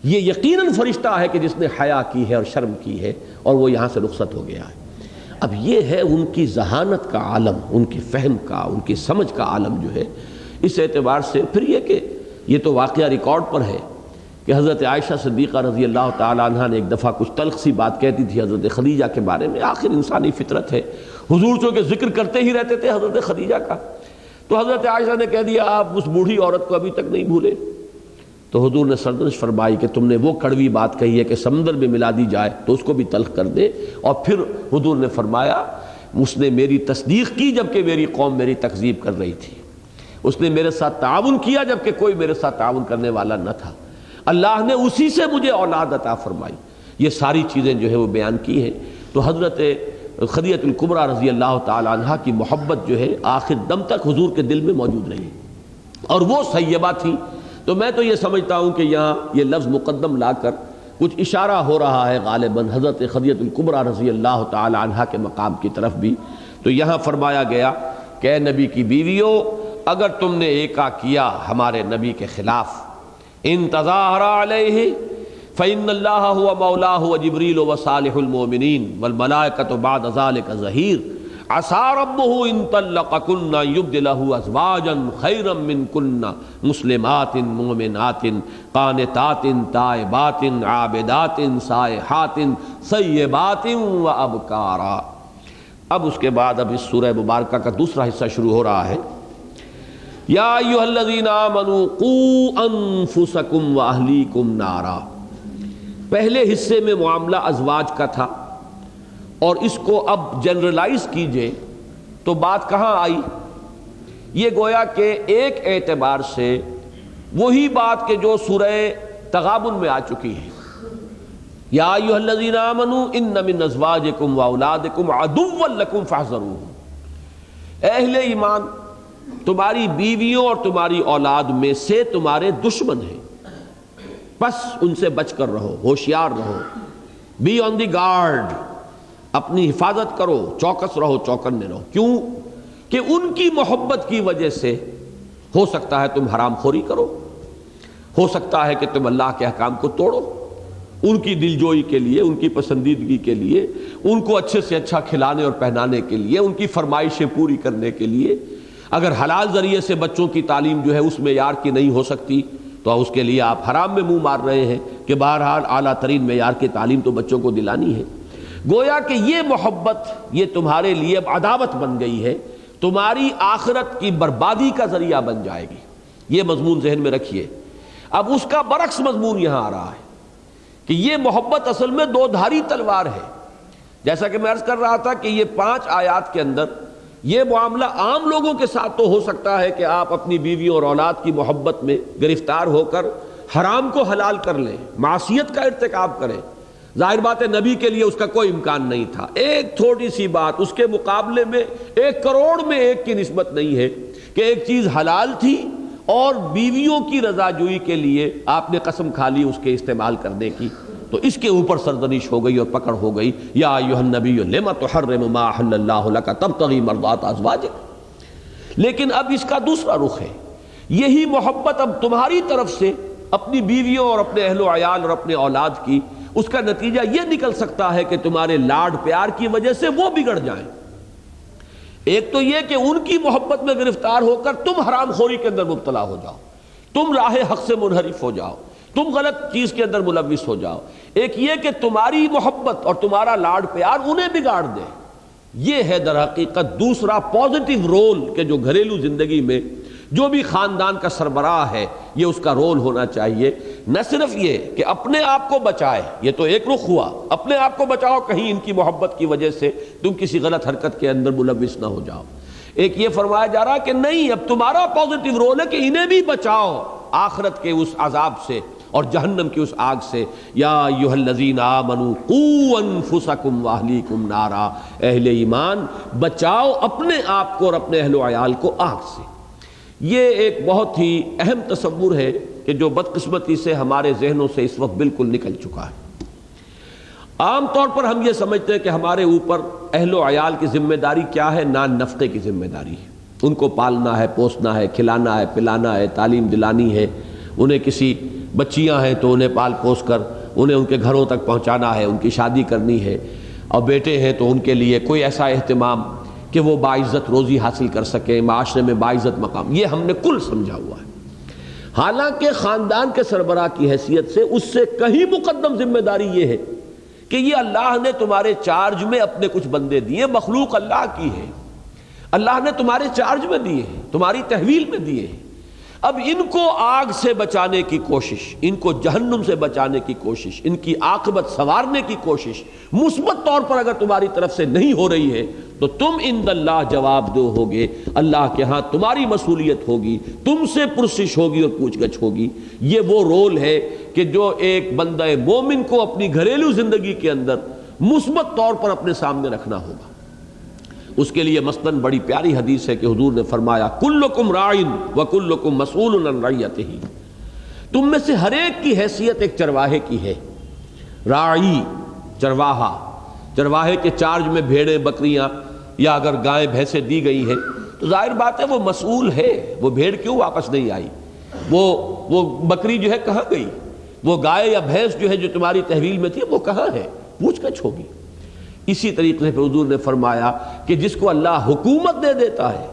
S1: یہ یقیناً فرشتہ ہے کہ جس نے حیا کی ہے اور شرم کی ہے اور وہ یہاں سے رخصت ہو گیا ہے۔ اب یہ ہے ان کی ذہانت کا عالم، ان کی فہم کا، ان کی سمجھ کا عالم جو ہے۔ اس اعتبار سے پھر یہ کہ یہ تو واقعہ ریکارڈ پر ہے کہ حضرت عائشہ صدیقہ رضی اللہ تعالی عنہ نے ایک دفعہ کچھ تلخ سی بات کہتی تھی حضرت خدیجہ کے بارے میں، آخر انسانی فطرت ہے، حضور چونکہ ذکر کرتے ہی رہتے تھے حضرت خدیجہ کا، تو حضرت عائشہ نے کہہ دیا آپ اس بوڑھی عورت کو ابھی تک نہیں بھولے؟ تو حضور نے سرزنش فرمائی کہ تم نے وہ کڑوی بات کہی ہے کہ سمندر میں ملا دی جائے تو اس کو بھی تلخ کر دے، اور پھر حضور نے فرمایا اس نے میری تصدیق کی جبکہ میری قوم میری تکذیب کر رہی تھی، اس نے میرے ساتھ تعاون کیا جبکہ کوئی میرے ساتھ تعاون کرنے والا نہ تھا، اللہ نے اسی سے مجھے اولاد عطا فرمائی۔ یہ ساری چیزیں جو ہے وہ بیان کی ہیں۔ تو حضرت خدیجہ الکبریٰ رضی اللہ تعالی عنہا کی محبت جو ہے آخر دم تک حضور کے دل میں موجود رہی، اور وہ سیبہ تھی۔ تو میں تو یہ سمجھتا ہوں کہ یہاں یہ لفظ مقدم لا کر کچھ اشارہ ہو رہا ہے غالباً حضرت خدیجہ الکبریٰ رضی اللہ تعالی عنہا کے مقام کی طرف بھی۔ تو یہاں فرمایا گیا کہ اے نبی کی بیویوں، اگر تم نے ایکا کیا ہمارے نبی کے خلاف، ان تظاہر علیہ فإن اللہ هو مولاہ وجبریل وصالح المؤمنین والملائکۃ بعد ذلک ظہیر، عسى ربه ان طلقكن يبدله ازواجا خيرا منكن مسلمات مؤمنات قانتات تائبات عابدات سائحات ثیبات وابکارا۔ اب اس کے بعد اب اس سورہ مبارکہ کا دوسرا حصہ شروع ہو رہا ہے۔ یا ایھا الذین آمنوا قوا انفسکم واہلیکم نارا۔ پہلے حصے میں معاملہ ازواج کا تھا، اور اس کو اب جنرلائز کیجئے تو بات کہاں آئی؟ یہ گویا کہ ایک اعتبار سے وہی بات کہ جو سورہ تغابن میں آ چکی ہے، یا ایھا الذین آمنوا ان من ازواجکم واولادکم عدوا لکم فاحذروہم۔ اہل ایمان تمہاری بیویوں اور تمہاری اولاد میں سے تمہارے دشمن ہیں، بس ان سے بچ کر رہو، ہوشیار رہو، بی آن دی گارڈ، اپنی حفاظت کرو، چوکس رہو، چوکنے رہو۔ کیوں کہ ان کی محبت کی وجہ سے ہو سکتا ہے تم حرام خوری کرو، ہو سکتا ہے کہ تم اللہ کے احکام کو توڑو، ان کی دلجوئی کے لیے، ان کی پسندیدگی کے لیے، ان کو اچھے سے اچھا کھلانے اور پہنانے کے لیے، ان کی فرمائشیں پوری کرنے کے لیے اگر حلال ذریعے سے بچوں کی تعلیم جو ہے اس معیار کی نہیں ہو سکتی تو اس کے لیے آپ حرام میں منہ مار رہے ہیں کہ بہرحال اعلیٰ ترین معیار کی تعلیم تو بچوں کو دلانی ہے۔ گویا کہ یہ محبت یہ تمہارے لیے اب عداوت بن گئی ہے، تمہاری آخرت کی بربادی کا ذریعہ بن جائے گی۔ یہ مضمون ذہن میں رکھیے۔ اب اس کا برعکس مضمون یہاں آ رہا ہے کہ یہ محبت اصل میں دو دھاری تلوار ہے۔ جیسا کہ میں عرض کر رہا تھا کہ یہ 5 آیات کے اندر یہ معاملہ عام لوگوں کے ساتھ تو ہو سکتا ہے کہ آپ اپنی بیوی اور اولاد کی محبت میں گرفتار ہو کر حرام کو حلال کر لیں، معصیت کا ارتکاب کریں۔ ظاہر بات ہے نبی کے لیے اس کا کوئی امکان نہیں تھا۔ ایک تھوڑی سی بات اس کے مقابلے میں 1 کروڑ میں 1 کی نسبت نہیں ہے کہ ایک چیز حلال تھی اور بیویوں کی رضا جوئی کے لیے آپ نے قسم کھا لی اس کے استعمال کرنے کی، تو اس کے اوپر سرزنش ہو گئی اور پکڑ ہو گئی، یا ایھا النبی لم تحرم ما احل اللہ لک تبتغی مرضات ازواجک۔ لیکن اب اس کا دوسرا رخ ہے، یہی محبت اب تمہاری طرف سے اپنی بیویوں اور اپنے اہل و عیال اور اپنے اولاد کی، اس کا نتیجہ یہ نکل سکتا ہے کہ تمہارے لاڈ پیار کی وجہ سے وہ بگڑ جائیں۔ ایک تو یہ کہ ان کی محبت میں گرفتار ہو کر تم حرام خوری کے اندر مبتلا ہو جاؤ، تم راہ حق سے منحرف ہو جاؤ، تم غلط چیز کے اندر ملوث ہو جاؤ۔ ایک یہ کہ تمہاری محبت اور تمہارا لاڈ پیار انہیں بگاڑ دے۔ یہ ہے در حقیقت دوسرا پازیٹیو رول کہ جو گھریلو زندگی میں جو بھی خاندان کا سربراہ ہے یہ اس کا رول ہونا چاہیے۔ نہ صرف یہ کہ اپنے آپ کو بچائے، یہ تو ایک رخ ہوا، اپنے آپ کو بچاؤ کہیں ان کی محبت کی وجہ سے تم کسی غلط حرکت کے اندر ملوث نہ ہو جاؤ۔ ایک یہ فرمایا جا رہا کہ نہیں، اب تمہارا پازیٹیو رول ہے کہ انہیں بھی بچاؤ آخرت کے اس عذاب سے اور جہنم کی اس آگ سے۔ یا ایھا الذین آمنوا قوا انفسکم واہلیکم نارا، اہل ایمان بچاؤ اپنے آپ کو اور اپنے اہل و عیال کو آگ سے۔ یہ ایک بہت ہی اہم تصور ہے کہ جو بدقسمتی سے ہمارے ذہنوں سے اس وقت بالکل نکل چکا ہے۔ عام طور پر ہم یہ سمجھتے ہیں کہ ہمارے اوپر اہل و عیال کی ذمہ داری کیا ہے؟ نان نفقے کی ذمہ داری ہے، ان کو پالنا ہے، پوسنا ہے، کھلانا ہے، پلانا ہے، تعلیم دلانی ہے، انہیں کسی بچیاں ہیں تو انہیں پال پوس کر انہیں ان کے گھروں تک پہنچانا ہے، ان کی شادی کرنی ہے، اور بیٹے ہیں تو ان کے لیے کوئی ایسا اہتمام کہ وہ باعزت روزی حاصل کر سکیں، معاشرے میں باعزت مقام، یہ ہم نے کل سمجھا ہوا ہے۔ حالانکہ خاندان کے سربراہ کی حیثیت سے اس سے کہیں مقدم ذمہ داری یہ ہے کہ یہ اللہ نے تمہارے چارج میں اپنے کچھ بندے دیے، مخلوق اللہ کی ہے، اللہ نے تمہارے چارج میں دیے ہیں، تمہاری تحویل میں دیے ہیں۔ اب ان کو آگ سے بچانے کی کوشش، ان کو جہنم سے بچانے کی کوشش، ان کی عاقبت سنوارنے کی کوشش مثبت طور پر اگر تمہاری طرف سے نہیں ہو رہی ہے تو تم عند اللہ جواب دو ہوگے، اللہ کے ہاں تمہاری مسئولیت ہوگی، تم سے پرسش ہوگی اور پوچھ گچھ ہوگی۔ یہ وہ رول ہے کہ جو ایک بندہ مومن کو اپنی گھریلو زندگی کے اندر مثبت طور پر اپنے سامنے رکھنا ہوگا۔ اس کے لیے مثلاً بڑی پیاری حدیث ہے کہ حضور نے فرمایا کلکم راعٍ وکلکم مسئول عن رعیتہ، تم میں سے ہر ایک کی حیثیت ایک چرواہے کی ہے۔ راعی چرواہا، چرواہے کے چارج میں بھیڑیں بکریاں یا اگر گائیں بھینسیں دی گئی ہیں تو ظاہر بات ہے وہ مسئول ہے، وہ بھیڑ کیوں واپس نہیں آئی، وہ بکری جو ہے کہاں گئی، وہ گائے یا بھینس جو ہے جو تمہاری تحویل میں تھی وہ کہاں ہے، پوچھ گچھ ہوگی۔ اسی طریقے سے حضور نے فرمایا کہ جس کو اللہ حکومت دے دیتا ہے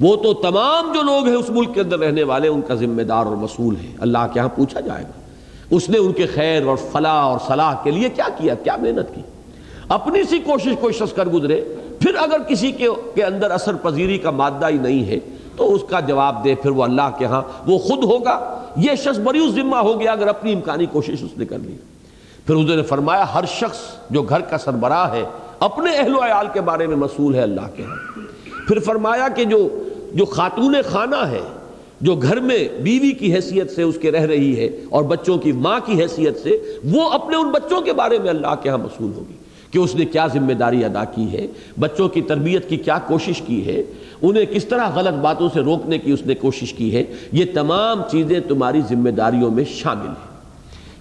S1: وہ تو تمام جو لوگ ہیں اس ملک کے اندر رہنے والے ان کا ذمہ دار اور مسئول ہے، اللہ کے ہاں پوچھا جائے گا اس نے ان کے خیر اور فلاح اور صلاح کے لیے کیا کیا، کیا محنت کی۔ اپنی سی کوشش کوئی شخص کر گزرے، پھر اگر کسی کے اندر اثر پذیری کا مادہ ہی نہیں ہے تو اس کا جواب دے پھر وہ اللہ کے ہاں وہ خود ہوگا، یہ شخص بری ذمہ ہو گیا اگر اپنی امکانی کوشش اس نے کر لی۔ پھر حضور نے فرمایا ہر شخص جو گھر کا سربراہ ہے اپنے اہل و عیال کے بارے میں مسئول ہے اللہ کے ہاں۔ پھر فرمایا کہ جو خاتون خانہ ہے، جو گھر میں بیوی کی حیثیت سے اس کے رہ رہی ہے اور بچوں کی ماں کی حیثیت سے، وہ اپنے ان بچوں کے بارے میں اللہ کے ہاں مسئول ہوگی کہ اس نے کیا ذمہ داری ادا کی ہے، بچوں کی تربیت کی کیا کوشش کی ہے، انہیں کس طرح غلط باتوں سے روکنے کی اس نے کوشش کی ہے، یہ تمام چیزیں تمہاری ذمہ داریوں میں شامل ہیں۔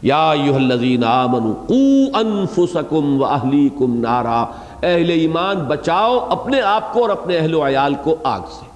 S1: یا ایھا الذین آمنوا قوا انفسکم واہلیکم نارا، اہل ایمان بچاؤ اپنے آپ کو اور اپنے اہل و عیال کو آگ سے۔